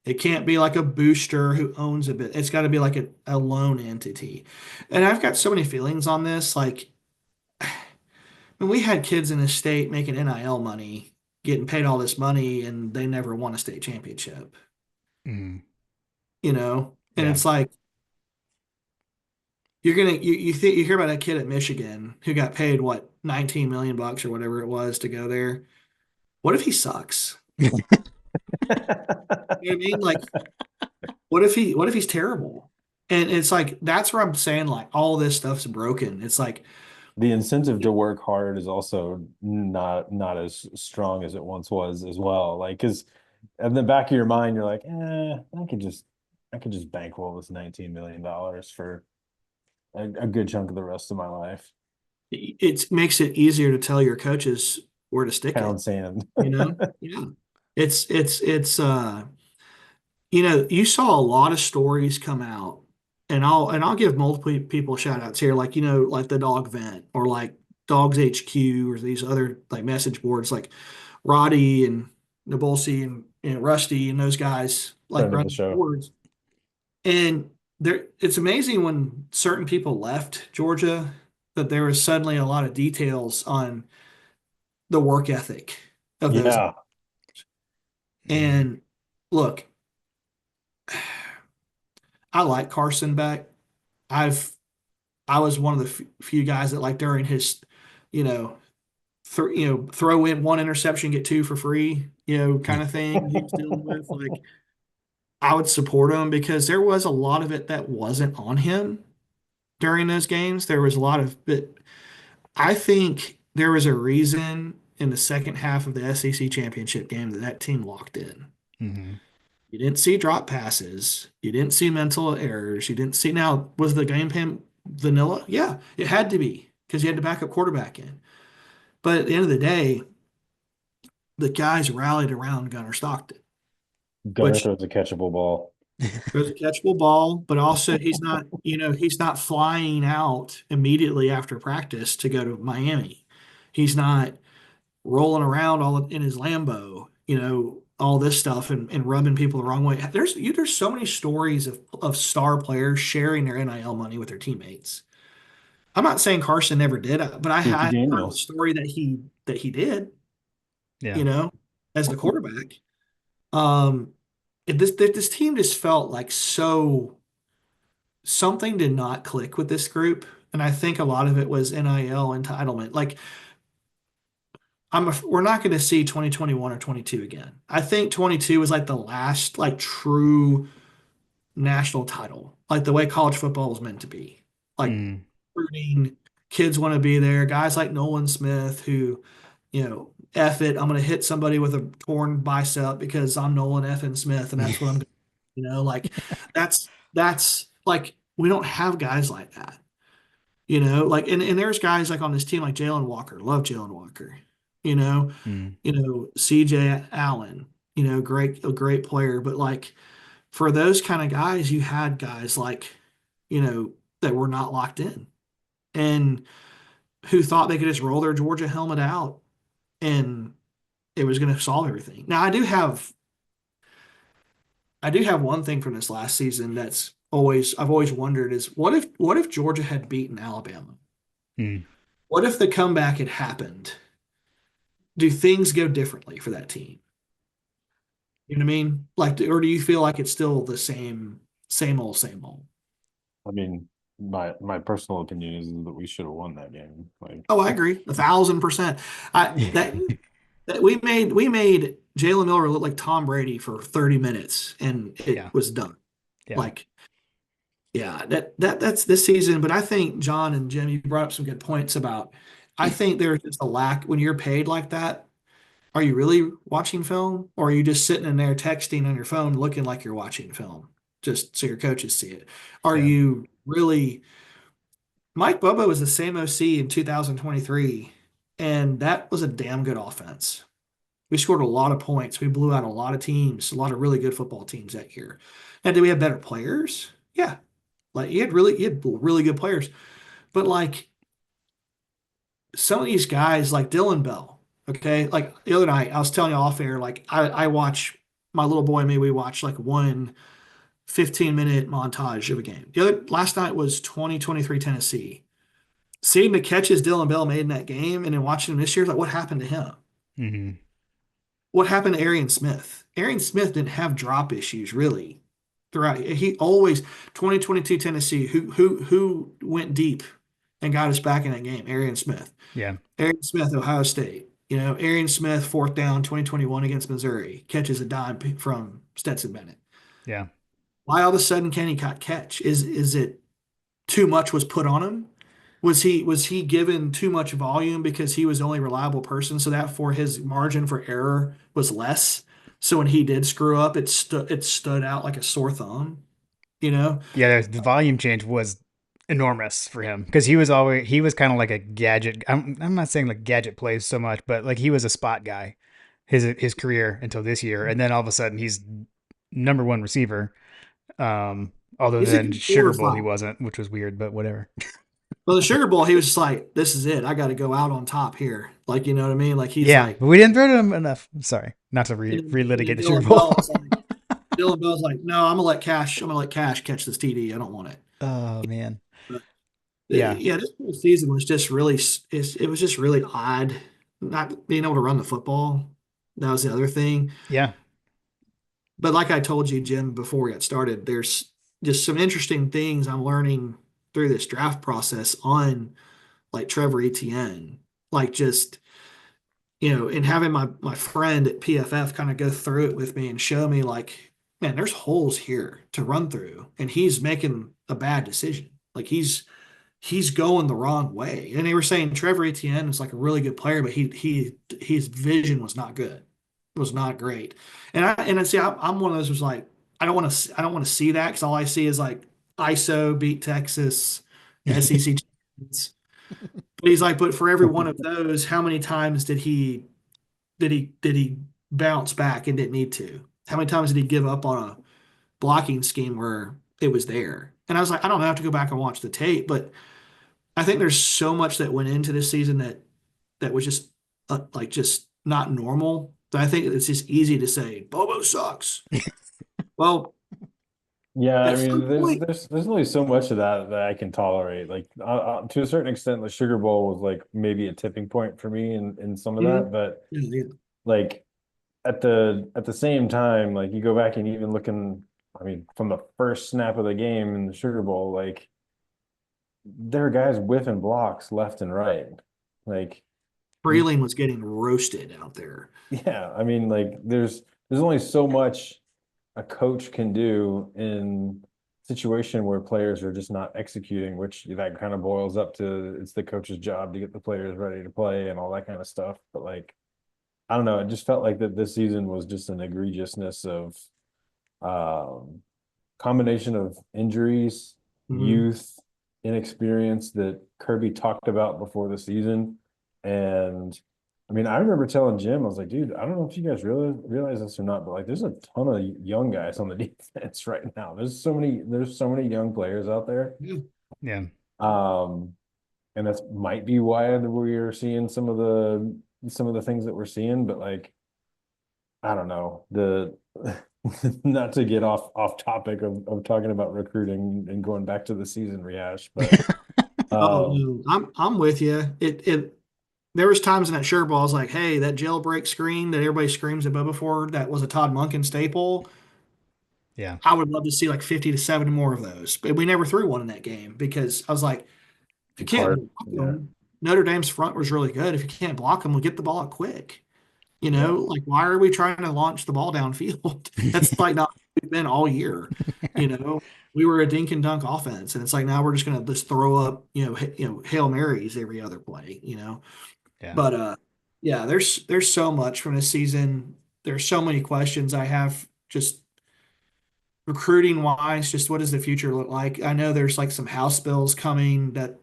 It can't be like a booster who owns a bit. It's got to be like a loan entity. And I've got so many feelings on this. Like, when we had kids in this state making NIL money, getting paid all this money, and they never won a state championship, Mm, And yeah. it's like you hear about a kid at Michigan who got paid what 19 million bucks or whatever it was to go there. What if he sucks? You know what I mean? Like, what if he's terrible? And it's like that's where I'm saying like all this stuff's broken. It's like The incentive to work hard is also not as strong as it once was as well. Like, because in the back of your mind, you're like, I could just bankroll this $19 million for a good chunk of the rest of my life. it makes it easier to tell your coaches where to stick it, Pound sand. you know? Yeah. You saw a lot of stories come out, and I'll give multiple people shout outs here, like like the dog vent or like Dogs HQ or these other like message boards like Roddy and Nabulsi and Rusty and those guys like Friend of run the the show. boards. And it's amazing when certain people left Georgia that there was suddenly a lot of details on the work ethic of those. Yeah. Mm, And look, I like Carson Beck. I've I was one of the few guys that like during his, you know, throw in one interception, get two for free, kind of thing he was dealing with. Like I would support him because there was a lot of it that wasn't on him during those games. There was a lot of it. I think there was a reason in the second half of the SEC championship game that team locked in. mm, You didn't see drop passes. You didn't see mental errors. You didn't see. Now, was the game plan vanilla? Yeah, it had to be because you had to back up quarterback in. But at the end of the day, the guys rallied around Gunnar Stockton, Gunner which throws a catchable ball. throws a catchable ball, but also he's not flying out immediately after practice to go to Miami. He's not rolling around all in his Lambo, all this stuff and rubbing people the wrong way. There's so many stories of star players sharing their NIL money with their teammates. I'm not saying Carson never did, but I Casey had heard the Daniels. story that he did. Yeah. as the quarterback. Um, this team just felt like something did not click with this group, and I think a lot of it was NIL entitlement. Like we're not going to see 2021 or 22 again. I think 22 was like the last like true national title, like the way college football was meant to be. Like Mm. recruiting, kids want to be there. Guys like Nolan Smith who, F it, I'm going to hit somebody with a torn bicep because I'm Nolan effing Smith, and that's what I'm going to, like that's like we don't have guys like that. Like and there's guys like on this team like Jalen Walker, love Jalen Walker, you know, Mm. CJ Allen, a great player, but like for those kind of guys, you had guys like, that were not locked in and who thought they could just roll their Georgia helmet out and it was going to solve everything. Now I do have one thing from this last season I've always wondered is what if Georgia had beaten Alabama? Mm. What if the comeback had happened? Do things go differently for that team? You know what I mean? Like, or do you feel like it's still the same old, same old? I mean, my personal opinion is that we should have won that game. Like, Oh, I agree, 1,000%. I that we made Jalen Miller look like Tom Brady for 30 minutes, and it Yeah. was done. Yeah. Like, yeah, that's this season. But I think John and Jim, you brought up some good points about. I think there's just a lack when you're paid like that. Are you really watching film, or are you just sitting in there texting on your phone, looking like you're watching film, just so your coaches see it? Are Yeah. you really? Mike Bobo was the same OC in 2023, and that was a damn good offense. We scored a lot of points. We blew out a lot of teams, a lot of really good football teams that year. And did we have better players? Yeah. Like you had really good players. But like some of these guys, like Dylan Bell, okay, like the other night, I was telling you off air, like I watch my little boy and me, we watch like one 15-minute montage of a game. The other last night was 2023 Tennessee. Seeing the catches Dylan Bell made in that game and then watching him this year, like what happened to him? Mm-hmm. What happened to Arian Smith? Arian Smith didn't have drop issues really throughout. He always 2022 Tennessee, who went deep and got us back in that game? Arian Smith. Yeah. Arian Smith, Ohio State. Arian Smith, fourth down, 2021 against Missouri, catches a dime from Stetson Bennett. Yeah. Why all of a sudden can he not catch? Is it too much was put on him? Was he given too much volume because he was the only reliable person, so that for his margin for error was less. So when he did screw up, it stood out like a sore thumb, you know? Yeah. The volume change was enormous for him because he was kind of like a gadget. I'm not saying like gadget plays so much, but like he was a spot guy his career until this year, and then all of a sudden he's number one receiver. Although He's a then good Sugar Bowl he quarterback. wasn't, which was weird, but whatever. Well, the Sugar Bowl, he was just like, "This is it. I got to go out on top here." Like, you know what I mean? Like he's Yeah, like, but we didn't throw to him enough. I'm sorry, not to and then relitigate the Sugar Bowl. Dylan Bell's like, "No, I'm gonna let Cash catch this TD. I don't want it." Oh man. But Yeah. yeah, this whole season was just really, it was just really odd not being able to run the football. That was the other thing. Yeah. But like I told you, Jim, before we got started, there's just some interesting things I'm learning through this draft process on like Trevor Etienne, like just and having my friend at PFF kind of go through it with me and show me like, man, there's holes here to run through, and he's making a bad decision. Like he's going the wrong way. And they were saying Trevor Etienne is like a really good player, but his vision was not good, was not great. And I see I'm one of those who's like I don't want to see that because all I see is like ISO beat Texas, SEC champions. But he's like, but for every one of those, how many times did he bounce back and didn't need to? How many times did he give up on a blocking scheme where it was there? And I was like, I don't have to go back and watch the tape, but I think there's so much that went into this season that was just like just not normal. That I think it's just easy to say Bobo sucks. Well, yeah, I at mean, some there's point, there's there's only so much of that I can tolerate. Like, to a certain extent, the Sugar Bowl was like maybe a tipping point for me in some of Mhm. that, but Yeah, like at the same time, like you go back and even looking, I mean, from the first snap of the game in the Sugar Bowl, like there are guys whiffing blocks left and right. Like you, Freeling was getting roasted out there. yeah, I mean, like there's only so much a coach can do in situation where players are just not executing, which that kind of boils up to it's the coach's job to get the players ready to play and all that kind of stuff. But like, I don't know, it just felt like that this season was just an egregiousness of um combination of injuries, Mhm. youth, inexperience that Kirby talked about before the season. And I mean, I remember telling Jim, I was like, dude, I don't know if you guys really realize this or not, but like there's a ton of young guys on the defense right now. There's so many young players out there. Yeah. Yeah. Um, and that's might be why we're seeing some of the things that we're seeing, but like I don't know, the not to get off topic of talking about recruiting and going back to the season rehash, but Oh um no, I'm with you. It there was times in that shirt ball I was like, hey, that jailbreak screen that everybody screams at Bubba for, that was a Todd Monken staple. Yeah. I would love to see like 50 to 70 more of those. But we never threw one in that game because I was like, if you it's hard. can't block Yeah, them, Notre Dame's front was really good. If you can't block them, we'll get the ball out quick. yeah. Like why are we trying to launch the ball downfield? That's like not what we've been all year. You know, we were a dink and dunk offense, and it's like now we're just gonna just throw up, Hail Marys every other play. Yeah. But yeah, there's so much from this season. There's so many questions I have just recruiting wise, just what does the future look like? I know there's like some House bills coming that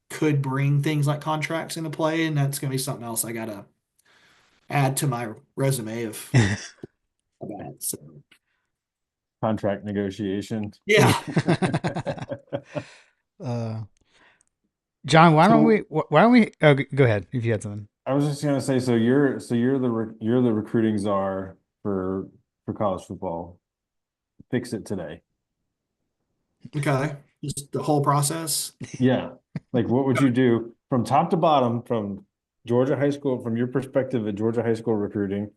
could bring things like contracts into play, and that's gonna be something else I gotta add to my resume of that. So Contract negotiation. yeah. uh, John, So why don't we go ahead if you had something. I was just gonna say, so you're the recruiting czar for college football. Fix it today. Okay. Just the whole process. Yeah. Like what would you do from top to bottom, from Georgia high school, from your perspective at Georgia high school recruiting,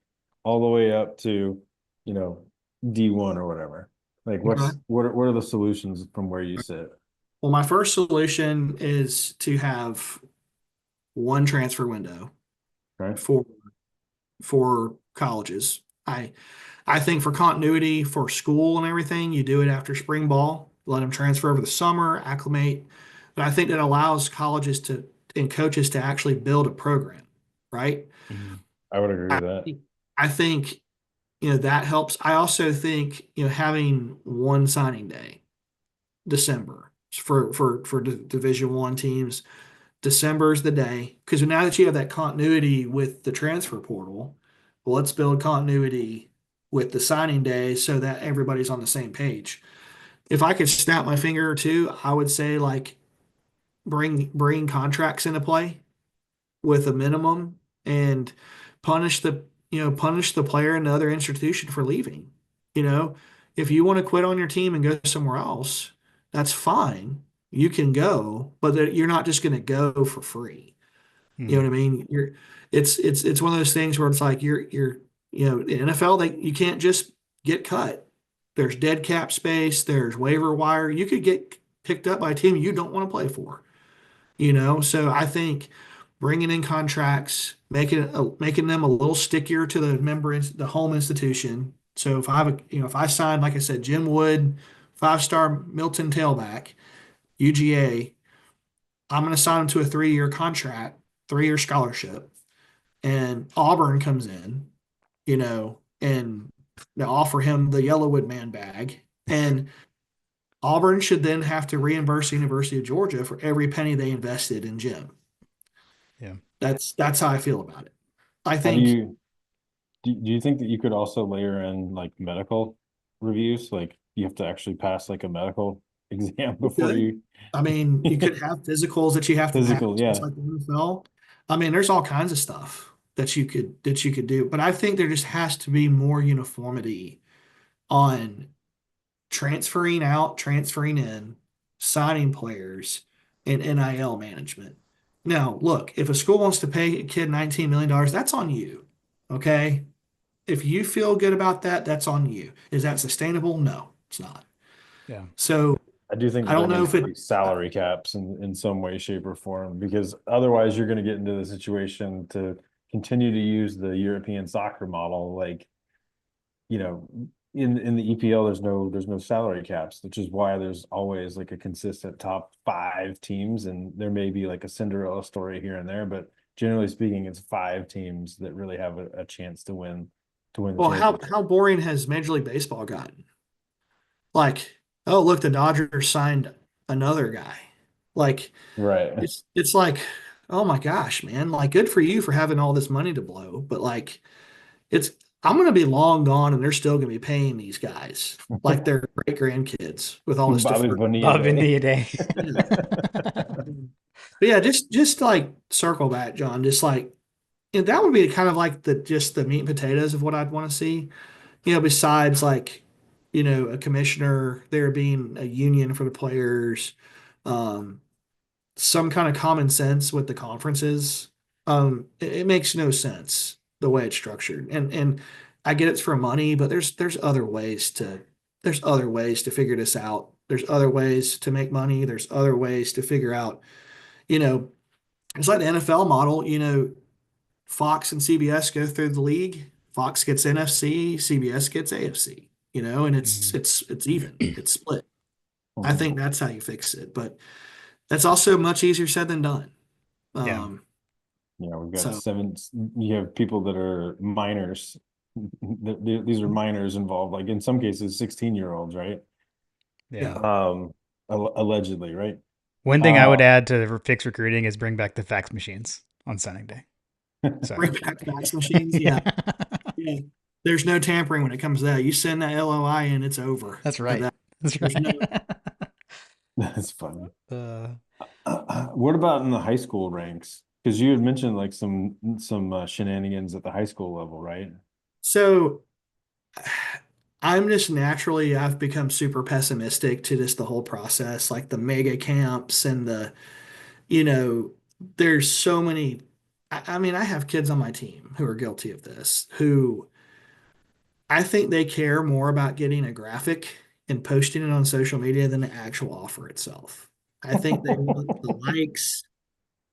all the way up to, you know, D1 or whatever? Like Okay. what are the solutions from where you sit? Well, my first solution is to have one transfer window Right? for colleges. I think for continuity for school and everything, you do it after spring ball, let them transfer over the summer, acclimate. But I think that allows colleges to and coaches to actually build a program, right? Mhm. I would agree I with that. think, I think that helps. I also think having one signing day, December for Division One teams. December is the day because now that you have that continuity with the transfer portal, well, let's build continuity with the signing day so that everybody's on the same page. If I could snap my finger or two, I would say like bring contracts into play with a minimum and punish the player in the other institution for leaving. You know, if you want to quit on your team and go somewhere else, that's fine. You can go, but you're not just going to go for free. You know Hmm. what I mean? It's one of those things where it's like you're in NFL they you can't just get cut. There's dead cap space, there's waiver wire. You could get picked up by a team you don't want to play for. So I think bringing in contracts, making them a little stickier to the home institution. So if I sign, like I said, Jim Wood, 5-star Milton tailback, UGA, I'm going to sign him to a 3-year contract, 3-year scholarship, and Auburn comes in, and they offer him the Yellowwood man bag, and Auburn should then have to reimburse the University of Georgia for every penny they invested in Jim. Yeah. That's how I feel about it. I How do think you do you think that you could also layer in like medical reviews? Like you have to actually pass like a medical exam you before could. you I mean, you could have physicals that you have to pass, physical, just yeah. like the NFL. I mean, there's all kinds of stuff that you could do, but I think there just has to be more uniformity on transferring out, transferring in, signing players, and NIL management. Now, look, if a school wants to pay a kid $19 million, that's on you. Okay. If you feel good about that, that's on you. Is that sustainable? No, it's not. Yeah. So I do think I that there don't know needs if to it, be salary caps in some way, shape, or form, because otherwise you're going to get into the situation to continue to use the European soccer model. Like, you know, in the EPL, there's no salary caps, which is why there's always like a consistent top five teams, and there may be like a Cinderella story here and there, but generally speaking, it's five teams that really have a chance to win the well, championship. how boring has Major League Baseball gotten? Like, oh, look, the Dodgers signed another guy. Like, Right. it's like, oh my gosh, man, like good for you for having all this money to blow, but like it's I'm gonna be long gone and they're still gonna be paying these guys like their great grandkids with all this Bobby deferred. Bonilla Bob Day. India Day. Yeah. But yeah, just like circle back, John. Just like that would be kind of like the meat and potatoes of what I'd want to see. Besides like, a commissioner, there being a union for the players, um, some kind of common sense with the conferences. It makes no sense the way it's structured. And I get it's for money, but there's other ways to figure this out. There's other ways to make money. There's other ways to figure out, you know, it's like the NFL model, Fox and CBS go through the league. Fox gets NFC, CBS gets AFC, and it's Mhm. it's it's even. It's split. I Mhm. think that's how you fix it. But that's also much easier said than done. Yeah. Um, We've got so seven. You have people that are minors. These are minors involved, like in some cases, 16-year-olds, right? Yeah. yeah, Allegedly, right? One thing I Uh, would add to fix recruiting is bring back the fax machines on signing day. bring Sorry. back fax machines. Yeah. Yeah, yeah. There's no tampering when it comes to that. You send that LOI in, it's over. That's At right. that, That's there's no. right. that's funny. uh, What about in the high school ranks? Because you had mentioned like some shenanigans at the high school level, right? So I've become super pessimistic to just the whole process, like the mega camps and you know, there's so many. I mean, I have kids on my team who are guilty of this, who I think they care more about getting a graphic and posting it on social media than the actual offer itself. I think they want the likes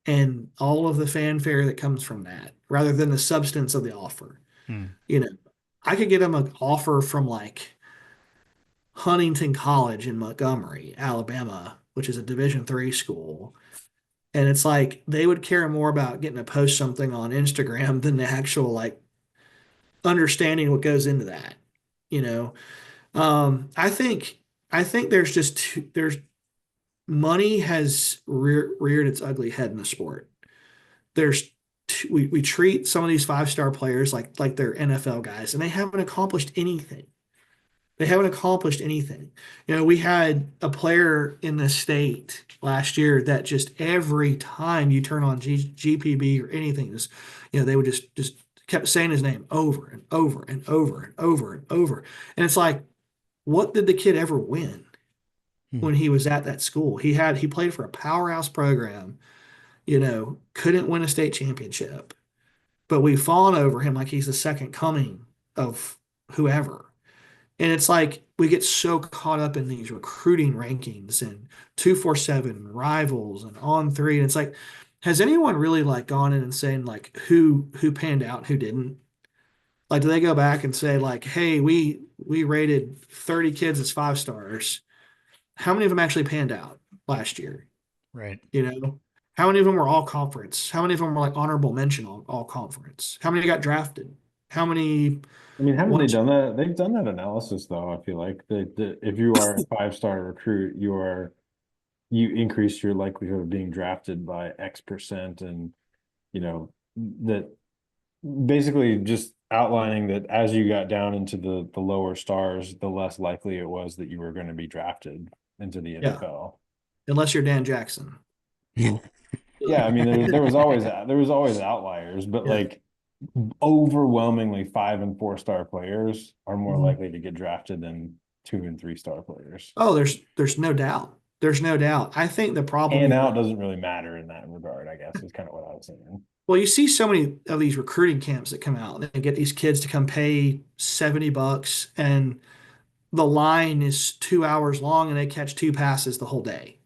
and all of the fanfare that comes from that rather than the substance of the offer. hmm. You know, I could get them an offer from like Huntington College in Montgomery, Alabama, which is a Division III school. And it's like they would care more about getting to post something on Instagram than the actual like understanding what goes into that. You know, I think there's money has reared its ugly head in the sport. We treat some of these five-star players like they're NFL guys, and they haven't accomplished anything. They haven't accomplished anything. We had a player in the state last year that just every time you turn on GPB or anything, they would just kept saying his name over and over and over and over and over. And it's like, what did the kid ever win Hmm. when he was at that school? He played for a powerhouse program, couldn't win a state championship, but we've fallen over him like he's the second coming of whoever. And it's like we get so caught up in these recruiting rankings and 247 rivals and on three. And it's like, has anyone really like gone in and saying like who panned out, who didn't? Like, do they go back and say like, hey, we rated 30 kids as five stars. How many of them actually panned out last year? Right. How many of them were all conference? How many of them were like honorable mention all conference? How many got drafted? How many I mean, haven't they won? done that? They've done that analysis though. I feel like that if you are a five-star recruit, you increase your likelihood of being drafted by X%, and that basically just outlining that as you got down into the lower stars, the less likely it was that you were going to be drafted into the Yeah, NFL. unless you're Dan Jackson. Yeah, I mean there was always outliers, but Yeah. like overwhelmingly 5 and 4 star players are more Mhm. likely to get drafted than 2 and 3 star players. Oh, there's no doubt. There's no doubt. I think the problem And is out doesn't really matter in that regard, I guess, is kind of what I was saying. Well, you see so many of these recruiting camps that come out and they get these kids to come pay $70 and the line is 2 hours long and they catch two passes the whole day.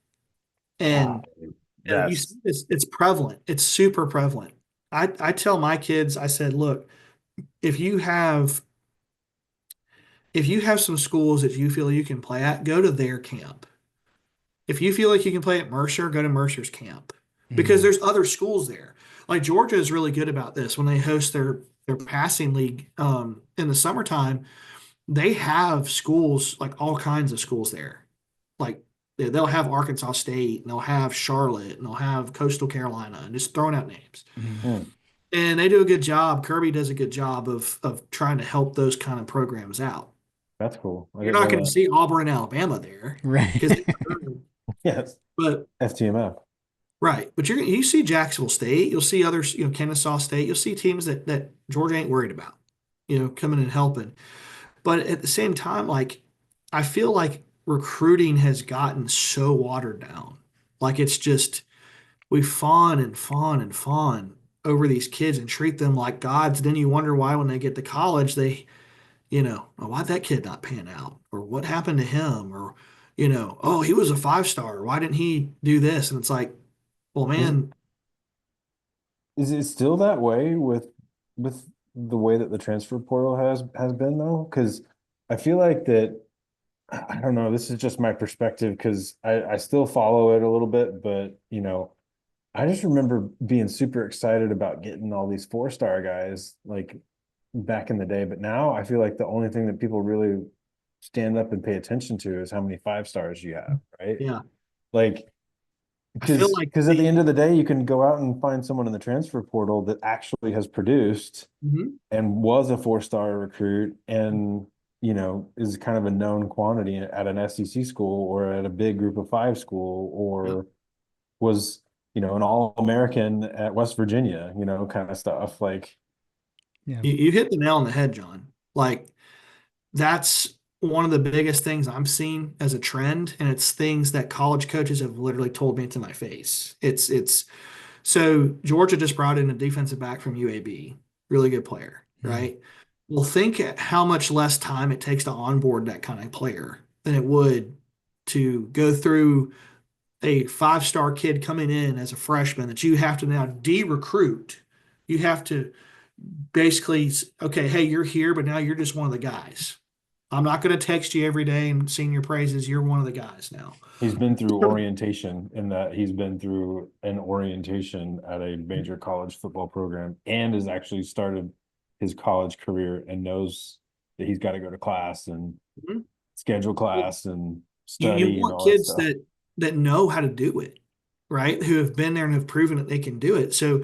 Ah, And you that's see it's prevalent. It's super prevalent. I tell my kids, I said, look, if you have if you have some schools that you feel you can play at, go to their camp. If you feel like you can play at Mercer, go to Mercer's camp because Mm. there's other schools there. Like Georgia is really good about this when they host their passing league in the summertime. They have schools like all kinds of schools there. Like they'll have Arkansas State and they'll have Charlotte and they'll have Coastal Carolina and just throwing out names. Mm. mm, And they do a good job. Kirby does a good job of trying to help those kind of programs out. that's cool. I You're didn't not know going to that. see Auburn, Alabama there because Right. Yes, but STMF. right. But you see Jacksonville State, you'll see others, Kennesaw State, you'll see teams that Georgia ain't worried about, coming and helping. But at the same time, like I feel like recruiting has gotten so watered down. Like it's just we fawn and fawn and fawn over these kids and treat them like gods. Then you wonder why when they get to college, oh, why'd that kid not pan out? Or what happened to him? Or, oh, he was a 5 star. Why didn't he do this? And it's like, well, Is man, is it still that way with the way that the transfer portal has been though? Because I feel like that I don't know, this is just my perspective because I still follow it a little bit, but I just remember being super excited about getting all these 4-star guys like back in the day. But now I feel like the only thing that people really stand up and pay attention to is how many 5 stars you have, right? yeah, Like I feel because like at the end of the day, you can go out and find someone in the transfer portal that actually has produced Mhm. and was a 4-star recruit and is kind of a known quantity at an SEC school or at a big group of five school Yeah. or was an all-American at West Virginia, kind of stuff like Yeah. You hit the nail on the head, John. Like that's one of the biggest things I'm seeing as a trend, and it's things that college coaches have literally told me to my face. It's so Georgia just brought in a defensive back from UAB, really good player, Mm. right? Well, think at how much less time it takes to onboard that kind of player than it would to go through a 5 star kid coming in as a freshman that you have to now de-recruit. You have to basically, okay, hey, you're here, but now you're just one of the guys. I'm not going to text you every day and sing your praises. You're one of the guys now. he's been through orientation in that he's been through an orientation at a major college football program and has actually started his college career and knows that he's got to go to class and Mhm. schedule class and You study and want all that kids stuff. that know how to do it, right? Who have been there and have proven that they can do it. So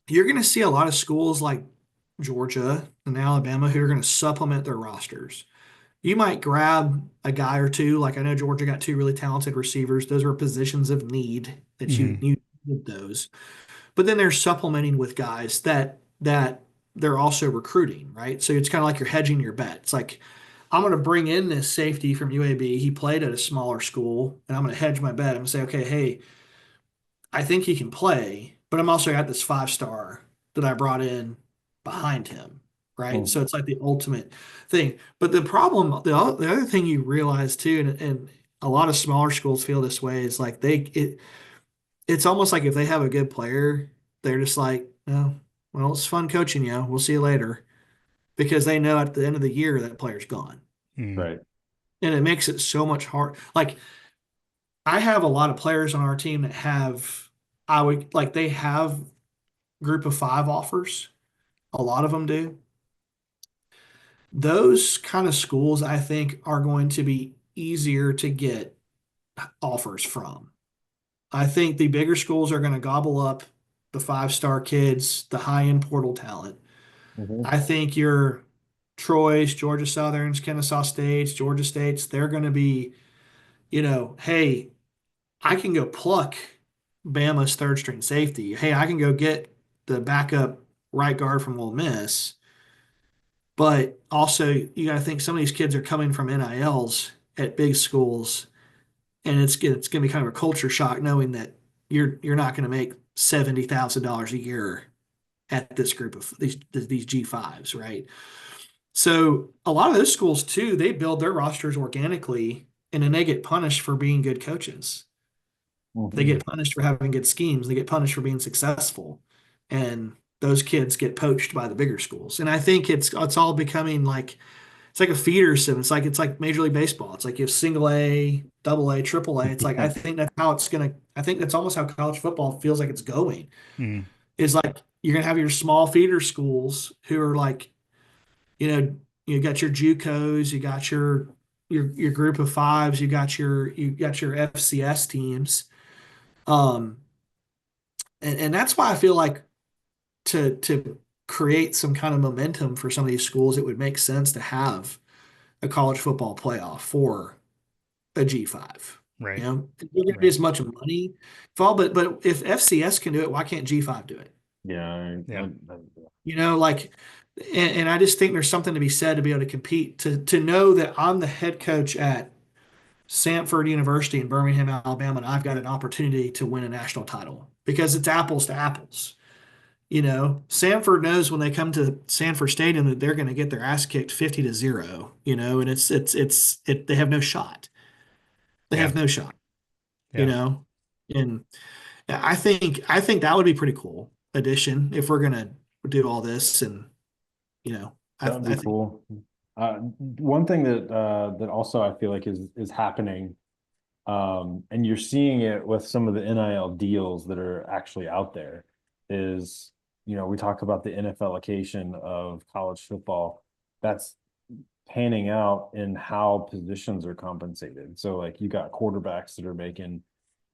you're going to see a lot of schools like Georgia and Alabama who are going to supplement their rosters. You might grab a guy or two. Like I know Georgia got two really talented receivers. Those were positions of need that you Mm. you need those. But then they're supplementing with guys that they're also recruiting, right? So it's kind of like you're hedging your bet. It's like I'm going to bring in this safety from UAB. He played at a smaller school, and I'm going to hedge my bet. I'm going to say, okay, hey, I think he can play, but I'm also got this 5 star that I brought in behind him, right? Mm, So it's like the ultimate thing. But the problem, the other thing you realize too, and a lot of smaller schools feel this way, is like it's almost like if they have a good player, they're just like, oh, well, it's fun coaching you. We'll see you later, because they know at the end of the year that player's gone, Mm. right. and it makes it so much hard. Like I have a lot of players on our team that have, I would like they have group of five offers. A lot of them do. Those kind of schools, I think, are going to be easier to get offers from. I think the bigger schools are going to gobble up the 5 star kids, the high end portal talent. Mhm. I think your Troy's, Georgia Southerns, Kennesaw States, Georgia States, they're going to be, hey, I can go pluck Bama's third string safety. Hey, I can go get the backup right guard from Ole Miss. But also, you got to think some of these kids are coming from NILs at big schools, and it's going to be kind of a culture shock knowing that you're not going to make $70,000 a year at this group of these G5s, right? So a lot of those schools too, they build their rosters organically, and then they get punished for being good coaches. They Mhm. get punished for having good schemes. They get punished for being successful, and those kids get poached by the bigger schools. And I think it's all becoming like it's like a feeder system. It's like Major League Baseball. It's like you have single A, double A, triple A. It's like I think that's how it's gonna. I think that's almost how college football feels like it's going. Mm. Is like you're gonna have your small feeder schools who are like, you know, you got your JUCOs, you got your group of fives, you got your FCS teams. Um, and that's why I feel like to create some kind of momentum for some of these schools, it would make sense to have a college football playoff for a G5. You Right. know, you're going to be Right. as much money, but if FCS can do it, why can't G5 do it? Yeah, Yeah. You know, like, and I just think there's something to be said to be able to compete, to know that I'm the head coach at Samford University in Birmingham, Alabama, and I've got an opportunity to win a national title because it's apples to apples. You know, Samford knows when they come to Sanford Stadium that they're going to get their ass kicked 50-0, you know, and they have no shot. They Yeah. have no shot, you Yeah. know. And I think that would be pretty cool addition if we're going to do all this. And, you know, I, That would be I think, cool. One thing that also I feel like is happening, and you're seeing it with some of the NIL deals that are actually out there, is we talk about the NFLification of college football. That's panning out in how positions are compensated. So like you got quarterbacks that are making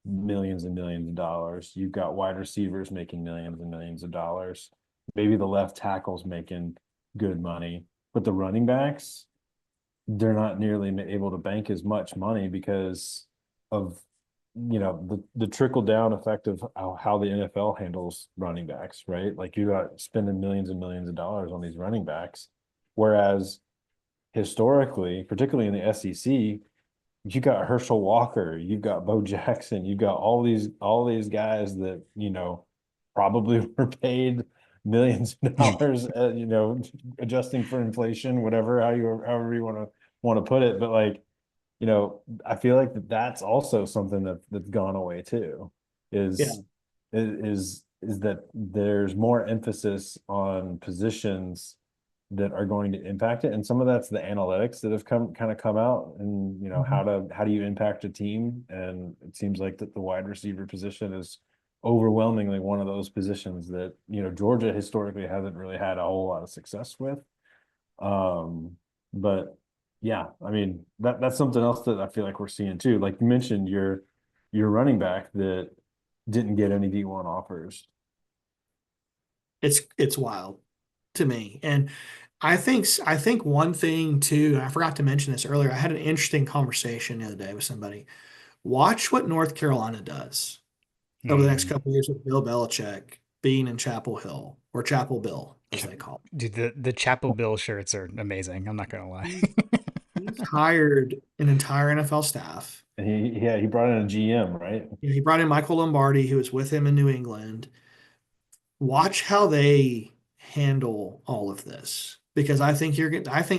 millions and millions of dollars. You've got wide receivers making millions and millions of dollars. Maybe the left tackle's making good money, but the running backs, they're not nearly able to bank as much money because of the trickle down effect of how the NFL handles running backs, right? Like you got spending millions and millions of dollars on these running backs, whereas historically, particularly in the SEC, you got Herschel Walker, you've got Bo Jackson, you've got all these guys that probably were paid millions of dollars, adjusting for inflation, whatever, however you want to put it. But like, I feel like that's also something that's gone away too. yeah, Is that there's more emphasis on positions that are going to impact it, and some of that's the analytics that have come out, and Mhm. how do you impact a team, and it seems like that the wide receiver position is overwhelmingly one of those positions that Georgia historically hasn't really had a whole lot of success with. But yeah, I mean that's something else that I feel like we're seeing too. Like you mentioned, your running back that didn't get any D1 offers. It's wild to me. And I think one thing too, and I forgot to mention this earlier, I had an interesting conversation the other day with somebody. Watch what North Carolina does over the next Mm. couple of years with Bill Belichick being in Chapel Hill, or Chapel Bill, as they call Dude, the Chapel Bill shirts are amazing. I'm not gonna lie. it. He's hired an entire NFL staff. And he brought in a GM, right? You know, he brought in Michael Lombardi, who was with him in New England. Watch how they handle all of this, because I think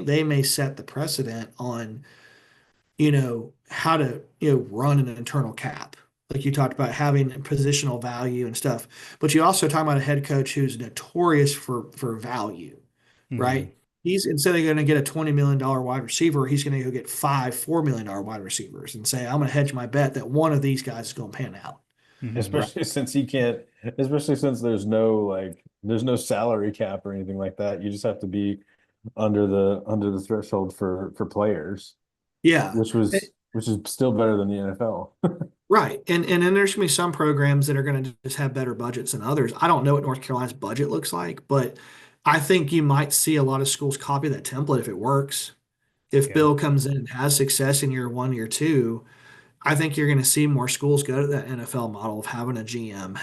they may set the precedent on, how to, run an internal cap. Like you talked about having positional value and stuff, but you also talk about a head coach who's notorious for value, Mm. right? He's instead of going to get a $20 million wide receiver, he's going to go get five $4 million wide receivers and say, I'm going to hedge my bet that one of these guys is going to pan out. Hmm. Right. Especially since he can't, especially since there's no salary cap or anything like that. You just have to be under the threshold for players, Yeah. which is still better than the NFL. Right. And then there's going to be some programs that are going to just have better budgets than others. I don't know what North Carolina's budget looks like, but I think you might see a lot of schools copy that template if it works. If Yeah. Bill comes in and has success in year one, year two, I think you're going to see more schools go to that NFL model of having a GM,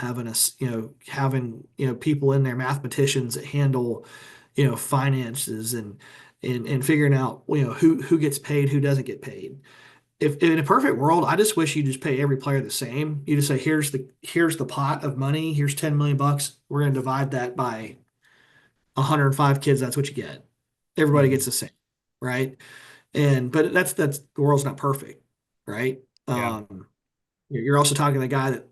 having people in there, mathematicians that handle, finances and figuring out, who gets paid, who doesn't get paid. if in a perfect world, I just wish you just pay every player the same. You just say, here's the pot of money. Here's 10 million bucks. We're going to divide that by 105 kids. That's what you get. Everybody gets Mhm. the same, right? But that's the world's not perfect, right? Yeah. You're also talking to the guy that,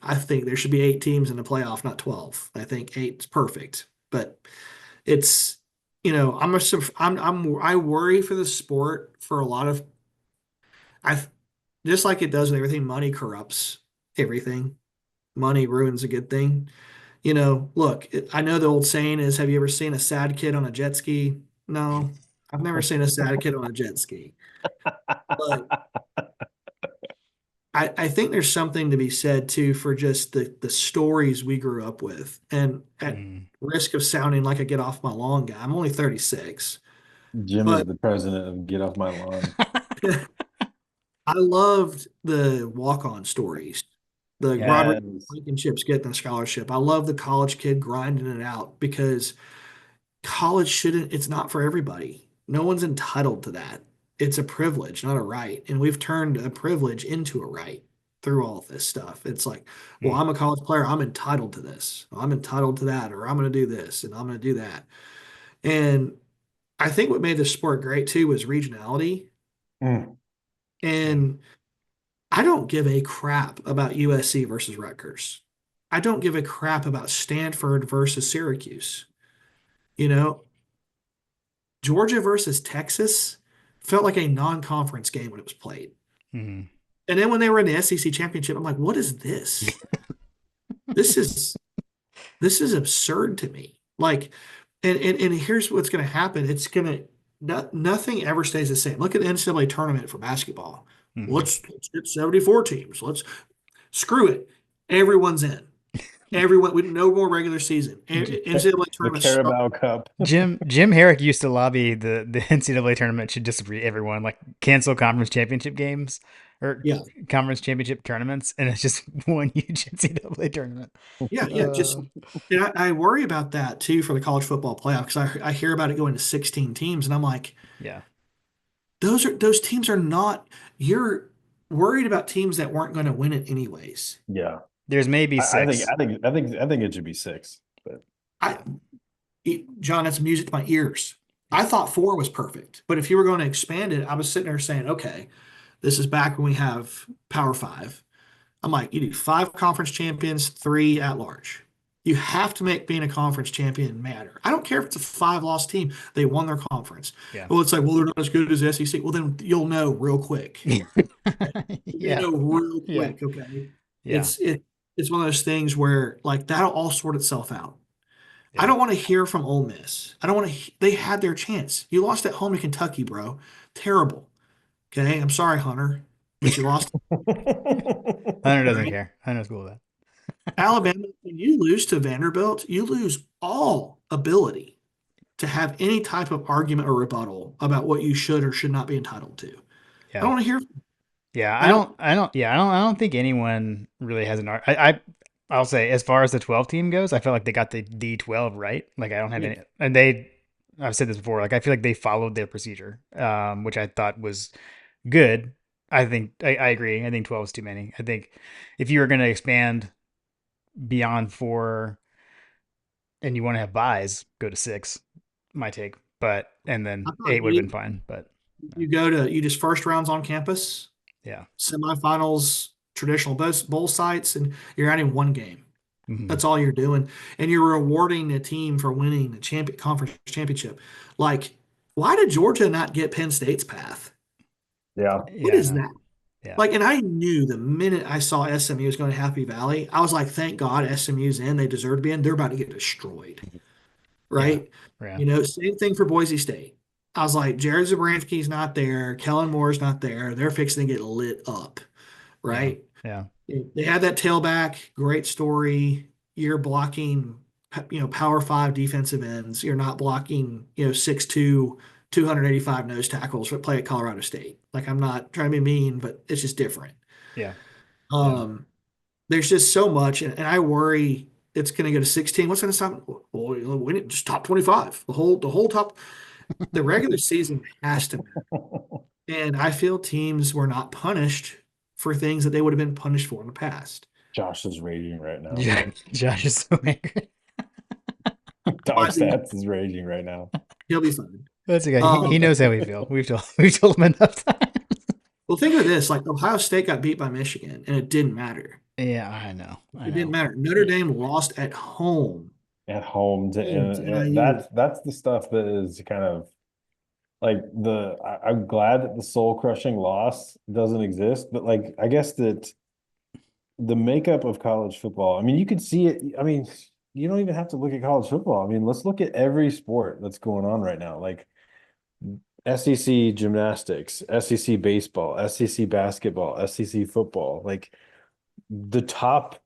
I think there should be 8 teams in the playoff, not 12. I think eight is perfect, but it's, I worry for the sport for a lot of, I just like it does with everything. Money corrupts everything. Money ruins a good thing. Look, I know the old saying is, have you ever seen a sad kid on a jet ski? No, I've never seen a sad kid on a jet ski. But I think there's something to be said too for just the stories we grew up with. And at Mhm. risk of sounding like a get off my lawn guy, I'm only 36, Jim is but the president of Get Off My Lawn. I loved the walk-on stories. The Robert Yes. Blankenship's getting a scholarship. I love the college kid grinding it out because college shouldn't, it's not for everybody. No one's entitled to that. It's a privilege, not a right. And we've turned a privilege into a right through all of this stuff. It's like, well, Mm. I'm a college player. I'm entitled to this. I'm entitled to that, or I'm going to do this and I'm going to do that. And I think what made this sport great too was regionality. Mm. Yeah. And I don't give a crap about USC versus Rutgers. I don't give a crap about Stanford versus Syracuse. You know, Georgia versus Texas felt like a non-conference game when it was played. Mhm. And then when they were in the SEC championship, I'm like, what is this? This is this is absurd to me. Like, and here's what's going to happen. It's going to nothing ever stays the same. Look at the NCAA tournament for basketball. Mhm. Let's get 74 teams. Let's screw it. Everyone's in. Everyone, we no more regular season. NCAA The tournament start. Carabao Cup. Jim Herrick used to lobby the NCAA tournament should disagree everyone, like cancel conference championship games or Yeah, conference championship tournaments, and it's just one huge NCAA tournament. yeah. Just Uh, and I worry about that too for the college football playoff because I hear about it going to 16 teams, and I'm like, yeah. those teams are not. You're worried about teams that weren't going to win it anyways. Yeah. There's maybe I think six. it should be six. But I, Yeah. John, that's music to my ears. I Yeah. thought four was perfect, but if you were going to expand it, I was sitting there saying, okay, this is back when we have Power Five. I'm like, you do five conference champions, three at large. You have to make being a conference champion matter. I don't care if it's a five-loss team; they won their conference. Yeah. Well, it's like, well, they're not as good as the SEC. Well, then you'll know real quick. You Yeah. know real Yeah. quick. Okay, Yeah. it's one of those things where like that'll all sort itself out. I Yeah. don't want to hear from Ole Miss. I don't want to. They had their chance. You lost at home to Kentucky, bro. Terrible. Okay, I'm sorry, Hunter, but you lost. Hunter doesn't Right? care. Hunter's cool with that. Alabama, when you lose to Vanderbilt, you lose all ability to have any type of argument or rebuttal about what you should or should not be entitled to. I don't Yeah. want to hear. Yeah, I don't. I don't think anyone really has an art. I'll say as far as the 12 team goes, I feel like they got the D12 right. Like I don't have Yeah, any, I've said this before, like I feel like they followed their procedure, which I thought was good. I agree. I think 12 is too many. I think if you were going to expand beyond four and you want to have buys, go to six, my take, and I then thought eight would have been fine, but you just first rounds on campus, yeah. semifinals, traditional bowl sites, and you're adding one game. Hmm. That's all you're doing, and you're rewarding a team for winning the conference championship. Like, why did Georgia not get Penn State's path? Yeah. What Yeah, I is know. that? Yeah. Like, and I knew the minute I saw SMU was going to Happy Valley, I was like, thank God SMU's in. They deserve to be in. They're about to get destroyed, Yeah. right? Yeah. Same thing for Boise State. I was like, Jared Zabransky's not there. Kellen Moore's not there. They're fixing to get lit up, Yeah. right? Yeah. They had that tailback, great story. You're blocking, power five defensive ends. You're not blocking, 6'2", 285 nose tackles that play at Colorado State. Like, I'm not trying to be mean, but it's just different. Yeah. Yeah. Um, there's just so much, and I worry it's going to go to 16. What's going to stop? Well, we need just top 25. The whole top. The regular season has to matter. And I feel teams were not punished for things that they would have been punished for in the past. Josh is raging right now. Josh is so angry. Dog Might be, stats is raging right now. he'll be fine. That's okay. He Um, knows how we feel. We've told him enough times. well, think of this: like Ohio State got beat by Michigan, and it didn't matter. Yeah, I know. I It didn't know. matter. Notre Dame lost at home. At home To and NIU. that's the stuff that is kind of like I'm glad that the soul crushing loss doesn't exist, but like I guess that the makeup of college football, I mean, you could see it. I mean, you don't even have to look at college football. I mean, let's look at every sport that's going on right now. Like SEC gymnastics, SEC baseball, SEC basketball, SEC football, like the top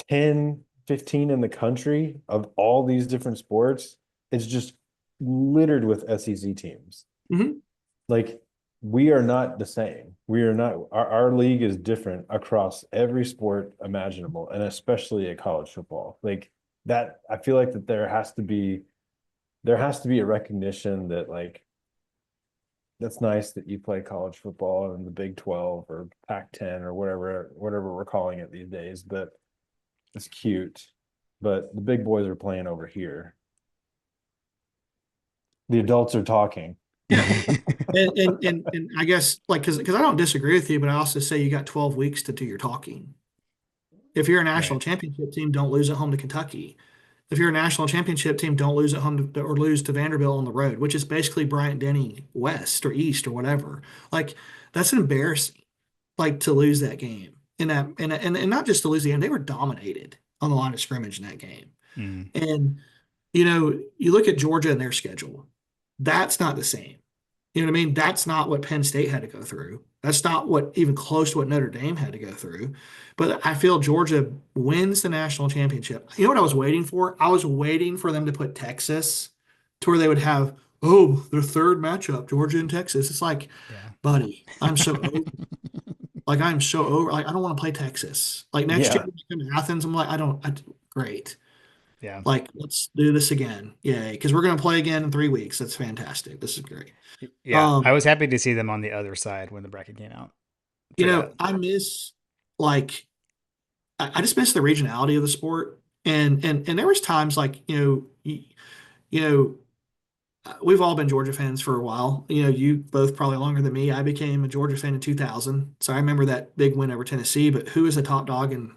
10, 15 in the country of all these different sports, it's just littered with SEC teams. Mhm. Like we are not the same. We are not our league is different across every sport imaginable, and especially at college football. Like that, I feel like that there has to be a recognition that like that's nice that you play college football in the Big 12 or Pac-10 or whatever we're calling it these days, but it's cute. But the big boys are playing over here. The adults are talking. And I guess like because I don't disagree with you, but I also say you got 12 weeks to do your talking. If you're a national Right. championship team, don't lose at home to Kentucky. If you're a national championship team, don't lose at home or lose to Vanderbilt on the road, which is basically Bryant Denny West or East or whatever. Like that's embarrassing. Like to lose that game in that and not just to lose the game, they were dominated on the line of scrimmage in that game. Mm, And you look at Georgia and their schedule. That's not the same. You know what I mean? That's not what Penn State had to go through. That's not what even close to what Notre Dame had to go through. But I feel Georgia wins the national championship. You know what I was waiting for? I was waiting for them to put Texas to where they would have, oh, their third matchup, Georgia and Texas. It's like, yeah. buddy, I'm so over. Like I'm so over. Like I don't want to play Texas. Like next year Yeah. when I come to Athens, I'm like, great. Yeah. Like let's do this again. Yay. Because we're gonna play again in 3 weeks. That's fantastic. This is great. Yeah. I Um, was happy to see them on the other side when the bracket came out for that. I miss like I just miss the regionality of the sport. And there was times like, you know, we've all been Georgia fans for a while. You both probably longer than me. I became a Georgia fan in 2000. So I remember that big win over Tennessee, but who was the top dog in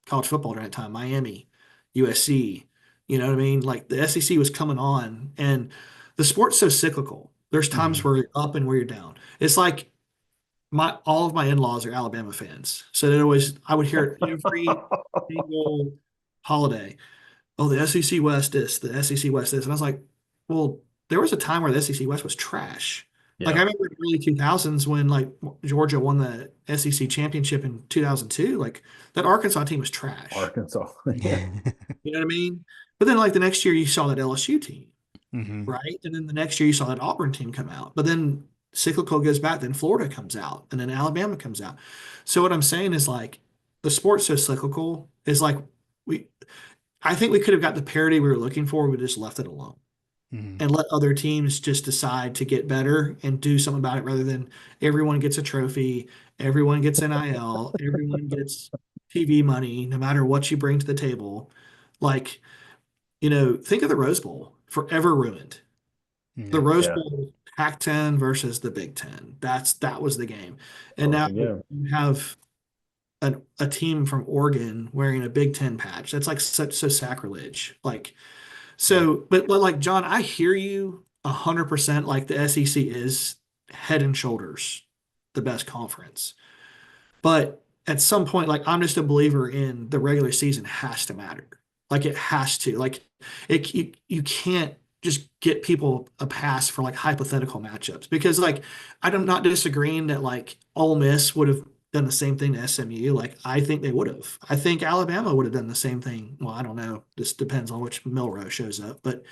college football during that time? Miami, USC. You know what I mean? Like the SEC was coming on and the sport's so cyclical. There's times Mhm. where you're up and where you're down. It's like my all of my in-laws are Alabama fans. So I would hear it every single holiday. Oh, the SEC West this, the SEC West this. And I was like, well, there was a time where the SEC West was trash. Like I Yeah. remember in the early 2000s when like Georgia won the SEC championship in 2002, like that Arkansas team was trash. Arkansas. Yeah. You know what I mean? But then like the next year you saw that LSU team, Mhm. right? And then the next year you saw that Auburn team come out. But then cyclical goes back, then Florida comes out, and then Alabama comes out. So what I'm saying is like the sport's so cyclical is like we I think we could have got the parity we were looking for, we just left it alone Mhm. and let other teams just decide to get better and do something about it rather than everyone gets a trophy, everyone gets NIL, everyone gets TV money, no matter what you bring to the table. Like, think of the Rose Bowl, forever ruined. The Yeah. Rose Yeah. Bowl, Pac-10 versus the Big Ten. That was the game. And now Perfect. Yeah. you have a team from Oregon wearing a Big Ten patch. That's like such so sacrilege. Like Yeah. so, but like John, I hear you 100%. Like the SEC is head and shoulders the best conference. But at some point, like I'm just a believer in the regular season has to matter. Like it has to. Like you can't just get people a pass for like hypothetical matchups because like I'm not disagreeing that like Ole Miss would have done the same thing to SMU. Like I think they would have. I think Alabama would have done the same thing. Well, I don't know. This depends on which Milrow shows up. But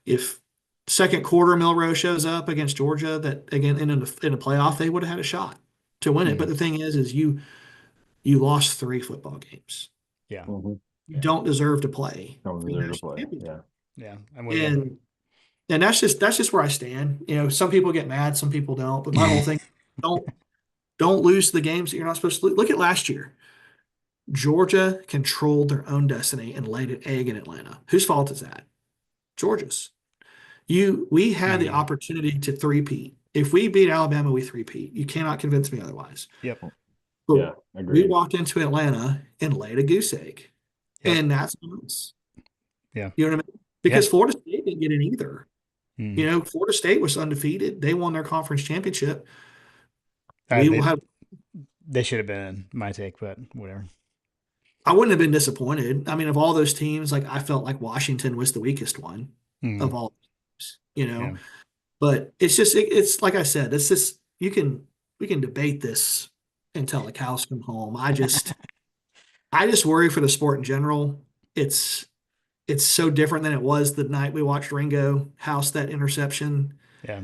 if second quarter Milrow shows up against Georgia, that again in a playoff, they would have had a shot to win it. But Mhm. the thing is you lost 3 football games. Yeah. Mhm. You Yeah. don't deserve to play Don't for the deserve to national play. championship. Yeah. Yeah. I'm with you. And And that's just where I stand. Some people get mad, some people don't. But my whole thing, don't don't lose the games that you're not supposed to lose. Look at last year. Georgia controlled their own destiny and laid an egg in Atlanta. Whose fault is that? Georgia's. We had the Mm. opportunity to three-peat. If we beat Alabama, we three-peat. You cannot convince me otherwise. Yep. Yeah, But we agreed. walked into Atlanta and laid a goose egg. Yep. And that's us. Yeah. You know what I mean? Yeah. Because Florida State didn't get it either. Mm. Florida State was undefeated. They won their conference championship. Uh, We will they have they should have been my take, but whatever. I wouldn't have been disappointed. I mean, of all those teams, like I felt like Washington was the weakest one Mm. of all teams. Yeah. But it's just it's like I said, it's just we can debate this until the cows come home. I just worry for the sport in general. It's it's so different than it was the night we watched Ringo house that interception. Yeah.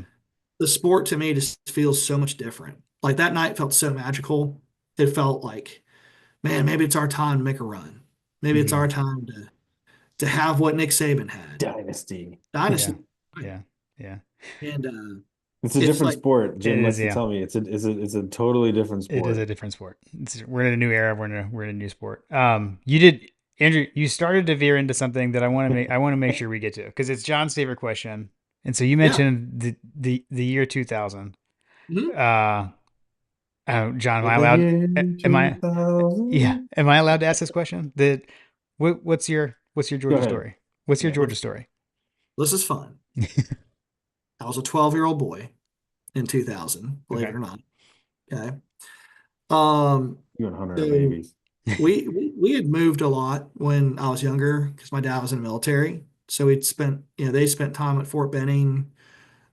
The sport to me just feels so much different. Like that night felt so magical. It felt like, man, maybe it's our time to make a run. Maybe it's Hmm. our time to have what Nick Saban had. Dynasty. Yeah. Dynasty. Yeah. Yeah. And It's a it's different like sport. It Jim is. likes to Yeah. tell me it's a totally different It is sport. a different sport. We're in a new era. We're in a new sport. You did, Andrew. You started to veer into something that I want to make sure we get to because it's John's favorite question. And so you yeah. mentioned the year 2000. Mhm. Uh, John, am I The allowed? year Am I? Yeah. 2000. Am I allowed to ask this question? What's your Go Georgia ahead. story? What's your Yeah. Georgia story? This is fun. I was a 12-year-old boy in 2000, believe it Okay. or not. Okay. Um, You and Hunter are so babies. we had moved a lot when I was younger because my dad was in the military. So they spent time at Fort Benning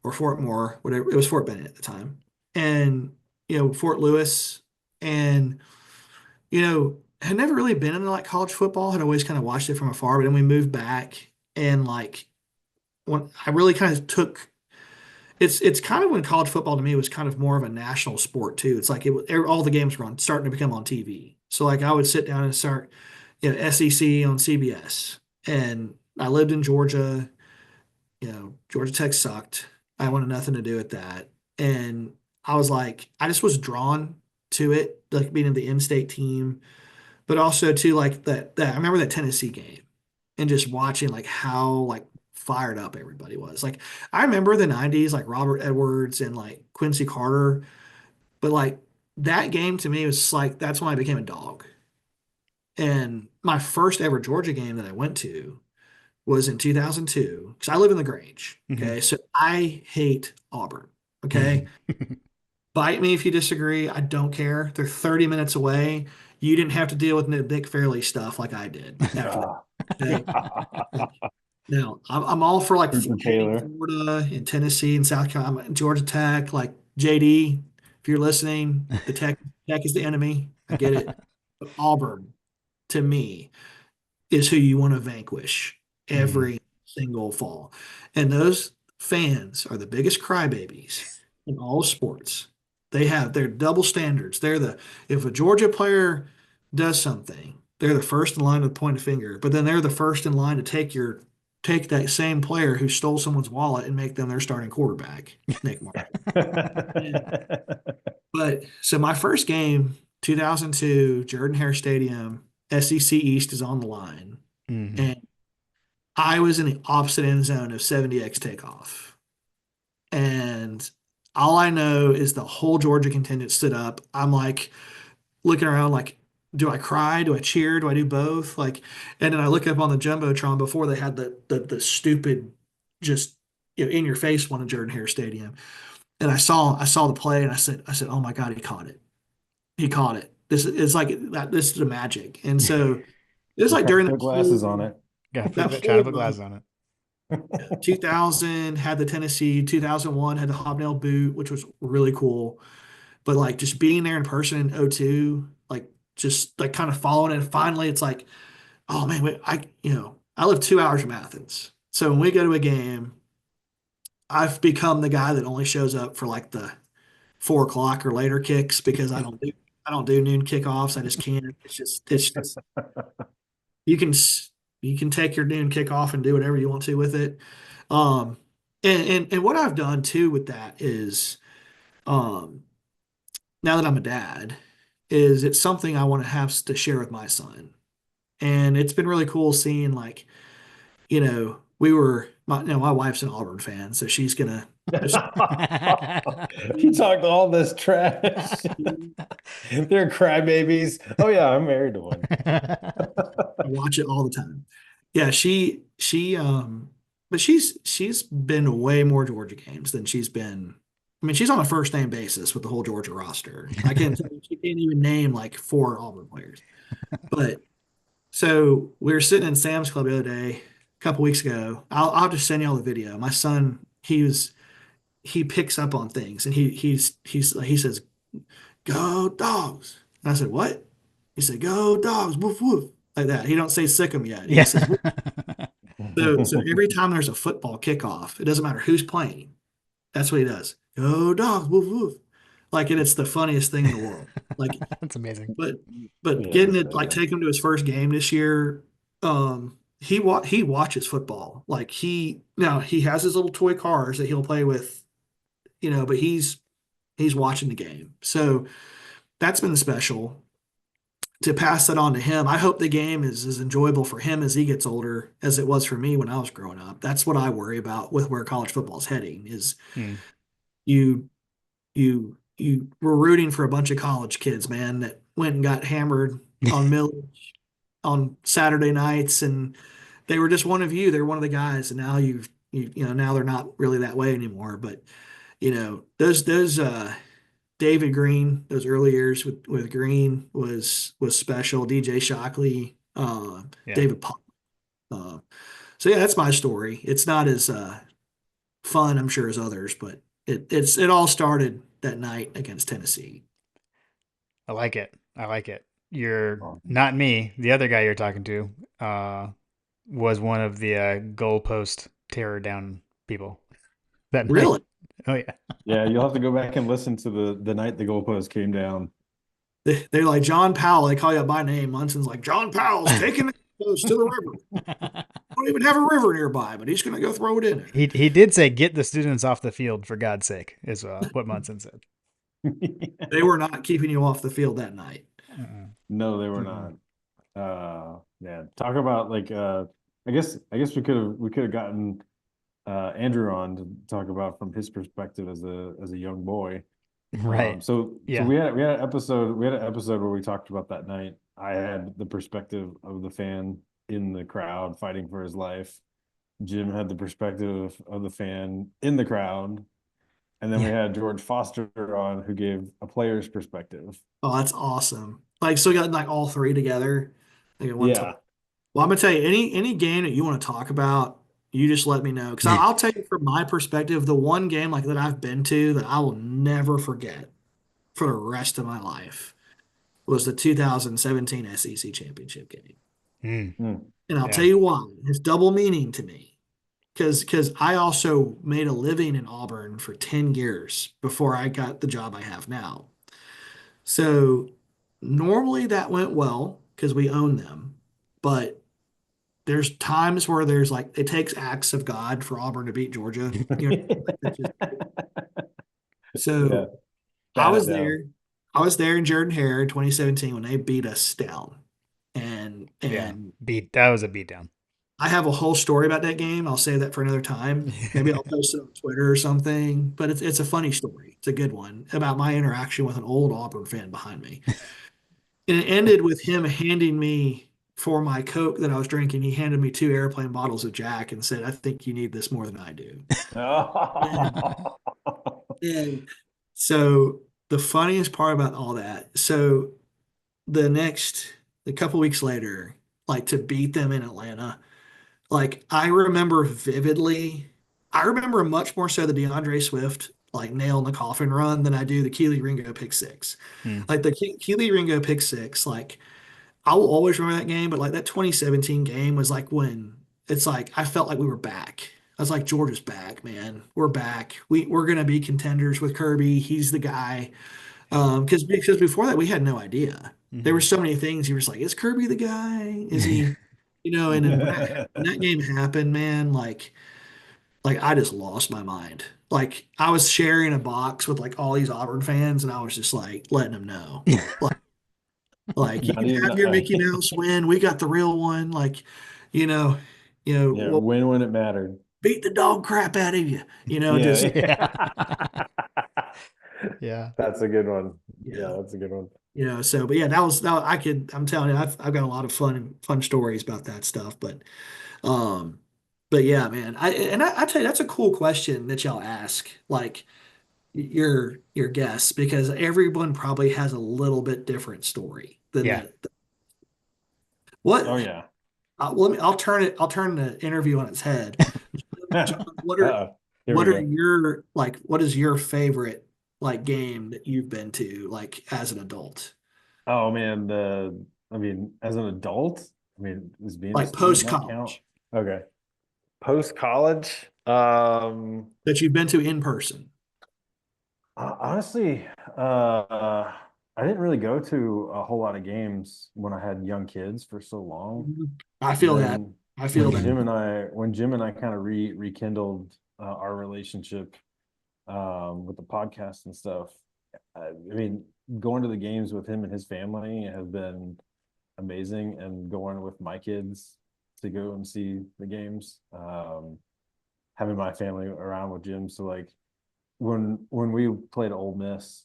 or Fort Moore, whatever. It was Fort Benning at the time. And, Fort Lewis. And, had never really been into like college football, had always kind of watched it from afar, but then we moved back and like when I really kind of took it's kind of when college football to me was kind of more of a national sport too. It's like all the games were starting to become on TV. So like I would sit down and start, SEC on CBS. And I lived in Georgia. Georgia Tech sucked. I wanted nothing to do with that. And I was like, I just was drawn to it, like being in the in-state team, but also too like that I remember that Tennessee game and just watching like how like fired up everybody was. Like I remember the 90s, like Robert Edwards and like Quincy Carter, but like that game to me was just like that's when I became a dog. And my first ever Georgia game that I went to was in 2002 because I live in the Grange. Hmm. Okay. So I hate Auburn. Okay. Bite me if you disagree. I don't care. They're 30 minutes away. You didn't have to deal with Nick Fairley stuff like I did after that. Okay. Now, I'm all for like Cooper hating Taylor. Florida and Tennessee and South Carolina, Georgia Tech, like JD, if you're listening, the Tech is the enemy. I get it. But Auburn, to me, is who you want to vanquish Hmm. every single fall. And those fans are the biggest crybabies in all sports. They have their double standards. If a Georgia player does something, they're the first in line to point a finger, but then they're the first in line to take that same player who stole someone's wallet and make them their starting quarterback, Nick Mark. But so my first game, 2002, Jordan Hare Stadium, SEC East is on the line. Hmm. And I was in the opposite end zone of 70X takeoff. And all I know is the whole Georgia contingent stood up. I'm like looking around like, do I cry? Do I cheer? Do I do both? Like, and then I look up on the Jumbotron before they had the stupid just in your face one in Jordan Hare Stadium. And I saw the play and I said, oh my God, he caught it. He caught it. This is like that, this is the magic. And so it was like during Put glasses on it. Yeah. that Try to whole put run. glasses on it. 2000 had the Tennessee, 2001 had the hobnail boot, which was really cool. But like just being there in person in '02, like just like kind of following it. And finally, it's like, oh man, I live 2 hours from Athens. So when we go to a game, I've become the guy that only shows up for like the 4 o'clock or later kicks because I don't do noon kickoffs. I just can't. It's just you can you can take your noon kickoff and do whatever you want to with it. Um, And what I've done too with that is, um, now that I'm a dad, is it's something I want to have to share with my son. And it's been really cool seeing like, my wife's an Auburn fan, so she's gonna just He talked all this trash. They're crybabies. Oh yeah, I'm married to one. watch it all the time. Yeah, but she's been to way more Georgia games than she's been. I mean, she's on a first name basis with the whole Georgia roster. She can't even name like four Auburn players. But so we were sitting in Sam's Club the other day, a couple weeks ago. I'll just send y'all the video. My son, he picks up on things, and he says, "Go Dogs." And I said, "What?" He said, "Go Dogs, woof woof," like that. He don't say sick 'em yet. He Yeah. just says, "Woof." So every time there's a football kickoff, it doesn't matter who's playing. That's what he does. Go Dogs, woof woof. Like, and it's the funniest thing in the world. Like, That's amazing. but but Yeah, getting it, like, take him to his first game this year. He watches football. Like, he has his little toy cars that he'll play with, but he's watching the game. So that's been special to pass that on to him. I hope the game is as enjoyable for him as he gets older as it was for me when I was growing up. That's what I worry about with where college football is heading. Is Hmm. you you were rooting for a bunch of college kids, man, that went and got hammered on Millage on Saturday nights, and they were just one of you. They're one of the guys, and now now they're not really that way anymore. But those David Green, those early years with Green was special. DJ Shockley, Yeah. David Pop. Uh, so yeah, that's my story. It's not as fun, I'm sure, as others, but it all started that night against Tennessee. I like it. I like it. You're Oh. not me. The other guy you're talking to was one of the goalpost tear down people that night. Really, Oh yeah. Yeah, you'll have to go back and listen to the night the goalpost came down. they're like John Powell. They call you by name. Munson's like, John Powell's taking the Coast to the river. Don't even have a river nearby, but he's going to go throw it in there. He did say get the students off the field for God's sake is what Munson said. They were not keeping you off the field that night. No, they were Mhm. not. Yeah, talk about like I guess we could have gotten Andrew on to talk about from his perspective as a young boy. Right. So Yeah. we had an episode where we talked about that night. I had the perspective of the fan in the crowd fighting for his life. Jim had the perspective of the fan in the crowd. And then we Yeah. had George Foster on who gave a player's perspective. Oh, that's awesome. Like, so we got like all three together like at one time. Yeah. Well, I'm gonna tell you, any game that you want to talk about, you just let me know. Because I'll tell you from my perspective, the one game like that I've been to that I will never forget for the rest of my life was the 2017 SEC championship game. Mm. And I'll tell Yeah. you why. It's double meaning to me. Because I also made a living in Auburn for 10 years before I got the job I have now. So normally that went well because we own them. But there's times where there's like it takes acts of God for Auburn to beat Georgia. Like that's just, Yeah. so I Bat it was down. there. I was there in Jordan Hare in 2017 when they beat us down. And Yeah. and That was a beatdown. I have a whole story about that game. I'll save that for another time. Maybe I'll post it on Twitter or something. But it's a funny story. It's a good one about my interaction with an old Auburn fan behind me. And it ended with him handing me for my Coke that I was drinking. He handed me two airplane bottles of Jack and said, "I think you need this more than I do." And, and so the funniest part about all that, so a couple weeks later, like to beat them in Atlanta. Like I remember much more so the DeAndre Swift like nail in the coffin run than I do the Keely Ringo pick six. Hmm. Like the Keely Ringo pick six, like I will always remember that game, but like that 2017 game was like when it's like I felt like we were back. I was like, Georgia's back, man. We're back. We're gonna be contenders with Kirby. He's the guy. Because before that we had no idea. There were Mhm. so many things. You were just like, is Kirby the guy? Is he? And then when that game happened, man, like like I just lost my mind. Like I was sharing a box with like all these Auburn fans, and I was just like letting them know, like you Not can even, have your Mickey Mouse win. We got the real one. Like, you know, yeah, we'll win when it mattered. beat the dog crap out of you. Just Yeah. Yeah. That's a good one. yeah. Yeah, that's a good one. So but yeah, I'm telling you, I've got a lot of fun stories about that stuff. Um, but yeah, man, I tell you, that's a cool question that y'all ask, like your guests, because everyone probably has a little bit different story than Yeah. what. Oh yeah. I'll turn the interview on its head. John, Uh-oh. Here we go. what is your favorite like game that you've been to like as an adult? Oh man, I mean, as an adult, I mean, is being a Like student post not count? college Okay. Post college, that you've been to in person. honestly, uh, I didn't really go to a whole lot of games when I had young kids for so long. I And feel that. then I feel that. When Jim and I kind of rekindled our relationship with the podcast and stuff, I mean, going to the games with him and his family has been amazing, and going with my kids to go and see the games, having my family around with Jim. So like when we played Ole Miss,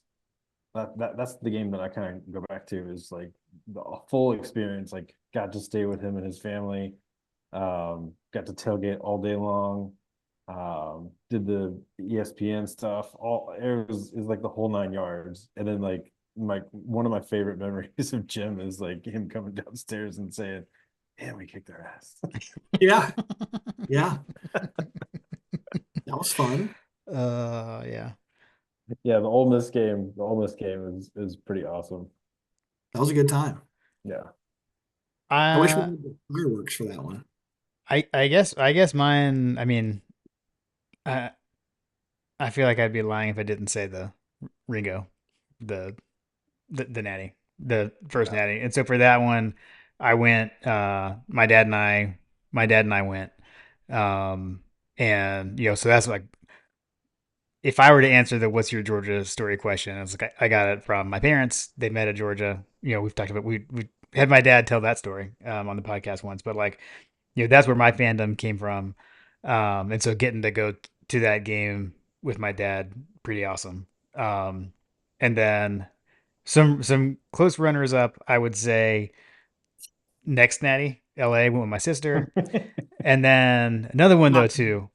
that's the game that I kind of go back to, is like the full experience. Like got to stay with him and his family, got to tailgate all day long, did the ESPN stuff. All it was like the whole 9 yards. And then like one of my favorite memories of Jim is like him coming downstairs and saying, "Man, we kicked their ass." Yeah, yeah, that was fun. Yeah. Yeah, the Ole Miss game is pretty awesome. That was a good time. Yeah. I wish we Uh, had the fireworks for that one. I guess mine. I mean, I I feel like I'd be lying if I didn't say the Ringo, the the natty, the first Yeah. natty. And so for that one, I went. My dad and I went. Um, and so that's like, if I were to answer the "What's your Georgia story" question, it's like I got it from my parents. They met at Georgia. We've talked about we had my dad tell that story on the podcast once, but like that's where my fandom came from. And so getting to go to that game with my dad, pretty awesome. Um, and then some close runners up, I would say next Natty, LA went with my sister. And then another one though Not too.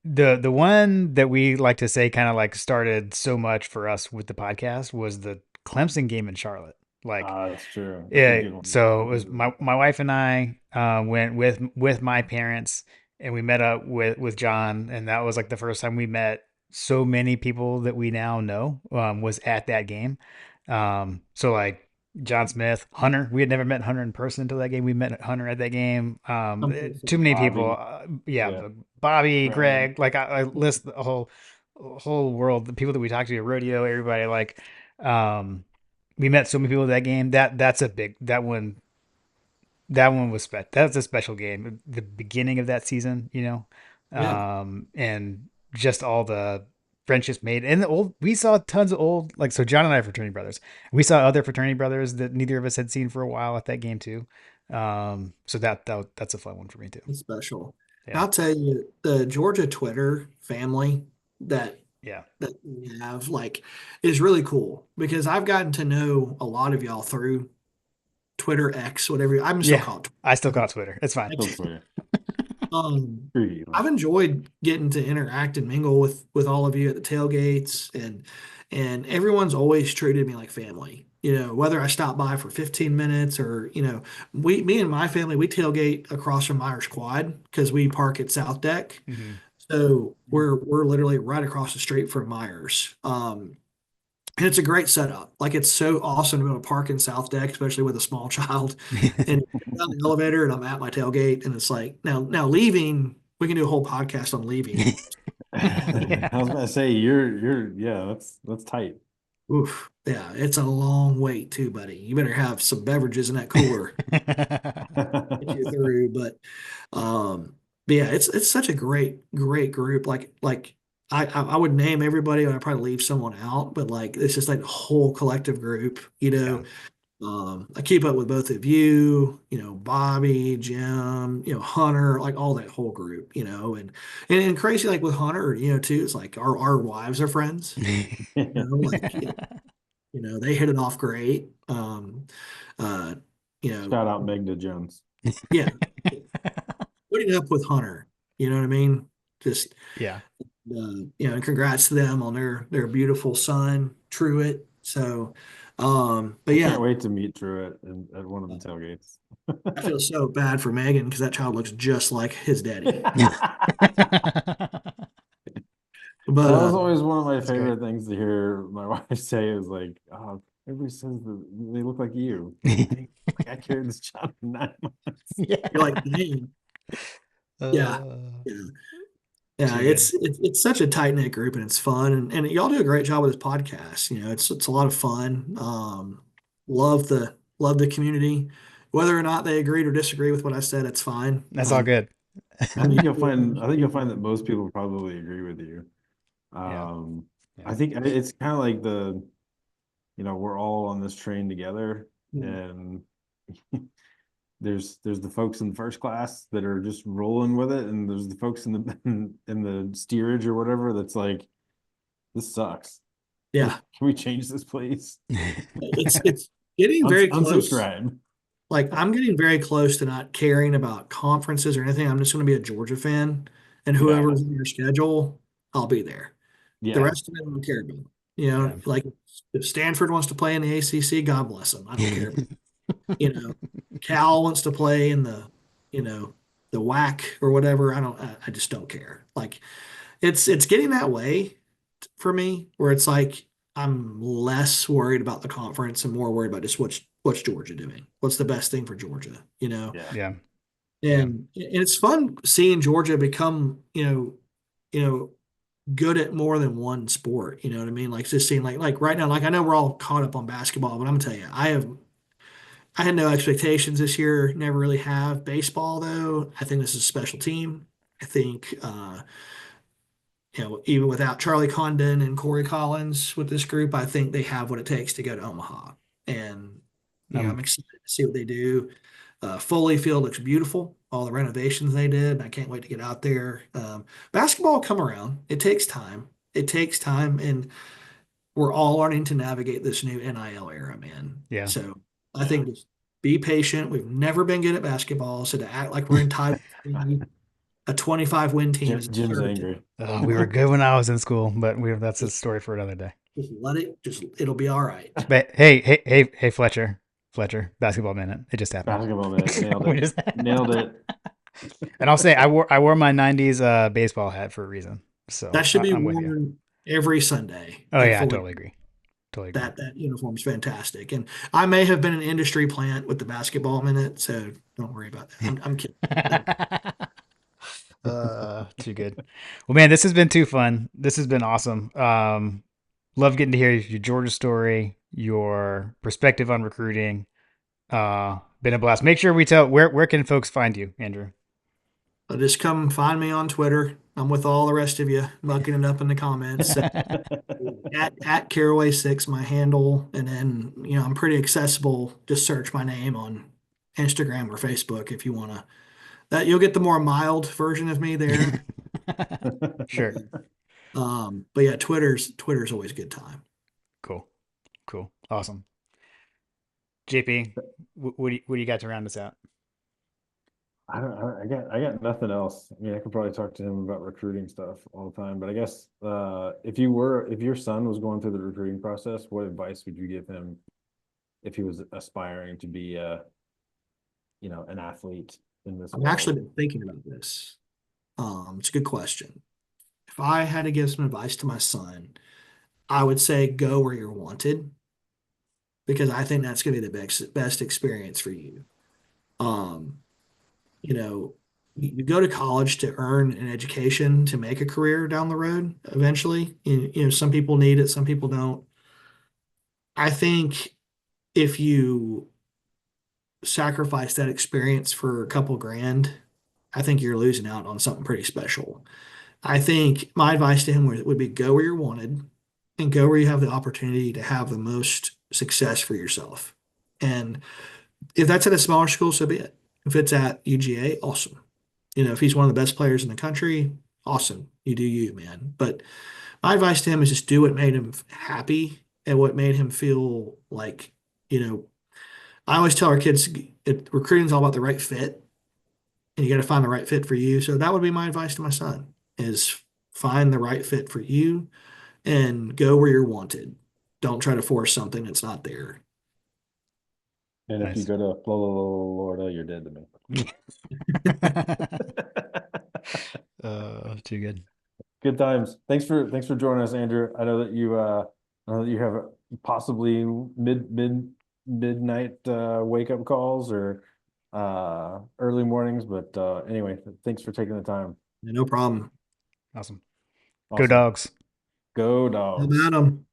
The one that we like to say kind of like started so much for us with the podcast was the Clemson game in Charlotte. Like, That's true. That's a yeah, good one. so it That's a was good one. my wife and I went with my parents, and we met up with John, and that was like the first time we met so many people that we now know, was at that game. So like John Smith, Hunter, we had never met Hunter in person until that game. We met Hunter at that game. Too many people. Bobby. Yeah, Yeah. Bobby, Greg. Greg, like I list the whole world, the people that we talked to at rodeo, everybody like. Um, we met so many people at that game. That's a big that one. That one was That's a special game. The beginning of that season, yeah. and just all the friendships made. And we saw tons of old, like, so John and I are fraternity brothers. We saw other fraternity brothers that neither of us had seen for a while at that game too. So that's a fun one for me too. It's special. And Yeah, I'll tell you, the Georgia Twitter family that yeah, that we have like is really cool because I've gotten to know a lot of y'all through Twitter X, whatever. I'm still yeah. called I still call Twitter. it Twitter. It's fine. Still swear. I've enjoyed getting to interact and mingle with all of you at the tailgates, and everyone's always treated me like family. Whether I stop by for 15 minutes or, me and my family, we tailgate across from Myers Quad because we park at South Deck. Hmm. So we're literally right across the street from Myers. And it's a great setup. Like it's so awesome to be able to park in South Deck, especially with a small child. And get down the elevator and I'm at my tailgate. And it's like now leaving, we can do a whole podcast on leaving. I Yeah. was about to say you're yeah, that's tight. Oof. Yeah, it's a long wait too, buddy. You better have some beverages in that cooler to get you through. But um But yeah, it's such a great group. Like I would name everybody, and I'd probably leave someone out, but like it's just like a whole collective group. Yeah. I keep up with both of you, Bobby, Jim, Hunter, like all that whole group, and crazy like with Hunter, too. It's like our wives are friends, like they hit it off great. Uh, you know, Shout out Meg Jones. yeah, putting up with Hunter, you know what I mean? Just Yeah. and congrats to them on their beautiful son, Truett. So, but I yeah, can't wait to meet Truett at one of the tailgates. I feel so bad for Megan because that child looks just like his daddy. But That was always one of my That's great. favorite things to hear my wife say is like, oh, everybody says that they look like you. Like I carried this child for 9 months. you're like, dang, yeah, Uh, yeah, yeah. Too good. It's such a tight knit group and it's fun and y'all do a great job with this podcast. It's a lot of fun. Love the community. Whether or not they agreed or disagree with what I said, it's fine. That's all good. I'm used I think you'll find that to most people probably agree with you. Yeah. Um, Yeah. I think it's kind of like we're all on this train together, it. and there's the folks in the first class that are just rolling with it, and there's the folks in the in the steerage or whatever that's like, this sucks. Yeah, Can we change this, please? it's getting very close. Unsubscribe. Like I'm getting very close to not caring about conferences or anything. I'm just going to be a Georgia fan, and Yeah, whoever's in your schedule, I'll be there. The yeah. rest of it, I don't care about. Yeah. Like if Stanford wants to play in the ACC, God bless them. I don't care. You know, Cal wants to play in you know, the WAC or whatever. I just don't care. Like it's getting that way for me, where it's like I'm less worried about the conference and more worried about just what's Georgia doing? What's the best thing for Georgia? Yeah. Yeah. Yeah. And it's fun seeing Georgia become, you know, good at more than one sport. You know what I mean? Like just seeing like right now, like I know we're all caught up on basketball, but I'm gonna tell you, I had no expectations this year, never really have. Baseball though, I think this is a special team. I think even without Charlie Condon and Corey Collins with this group, I think they have what it takes to go to Omaha. And I'm Um, excited to see what they do. Foley Field looks beautiful. All the renovations they did. I can't wait to get out there. Basketball will come around. It takes time. It takes time, and we're all learning to navigate this new NIL era, man. yeah. So I Yeah. think just be patient. We've never been good at basketball, so to act like we're entitled to be a 25 win team is Jim's absurd to me. angry. Oh, we were good when I was in school, but that's a story for another day. Just let it. Just it'll be all right. But hey, Fletcher, basketball minute. It just happened. Basketball minute. Nailed We it. just- Nailed it. And I'll say I wore my '90s baseball hat for a reason. So That should be I'm with you. worn every Sunday. Oh At yeah, I Fuller. totally agree. Totally agree. That uniform's fantastic, and I may have been an industry plant with the basketball minute, so don't worry about that. I'm kidding. Too good. Well, man, this has been too fun. This has been awesome. Love getting to hear your Georgia story, your perspective on recruiting. Been a blast. Make sure we tell where can folks find you, Andrew? Just come find me on Twitter. I'm with all the rest of you, mucking it up in the comments. So at Caraway6, my handle, and then I'm pretty accessible. Just search my name on Instagram or Facebook if you want to. That you'll get the more mild version of me there. Sure. But yeah, Twitter's always a good time. Cool. Awesome. JP, what do you got to round us out? I got nothing else. I mean, I could probably talk to him about recruiting stuff all the time, but I guess if your son was going through the recruiting process, what advice would you give him if he was aspiring to be an athlete in this I've world? actually been thinking about this. It's a good question. If I had to give some advice to my son, I would say go where you're wanted because I think that's going to be the best experience for you. Um, you know, you go to college to earn an education to make a career down the road eventually. Some people need it, some people don't. I think if you sacrifice that experience for a couple grand, I think you're losing out on something pretty special. I think my advice to him would be go where you're wanted and go where you have the opportunity to have the most success for yourself. And if that's at a smaller school, so be it. If it's at UGA, awesome. If he's one of the best players in the country, awesome. You do you, man. But my advice to him is just do what made him happy and what made him feel like, you know, I always tell our kids recruiting is all about the right fit, and you got to find the right fit for you. So that would be my advice to my son is find the right fit for you and go where you're wanted. Don't try to force something that's not there. And if you Nice. go to Florida, you're dead to me. Too good. Good times. Thanks for joining us, Andrew. I know that you have possibly midnight wake up calls or early mornings, but anyway, thanks for taking the time. No problem. Awesome. Go Awesome. Dogs. Go How Dogs. about them?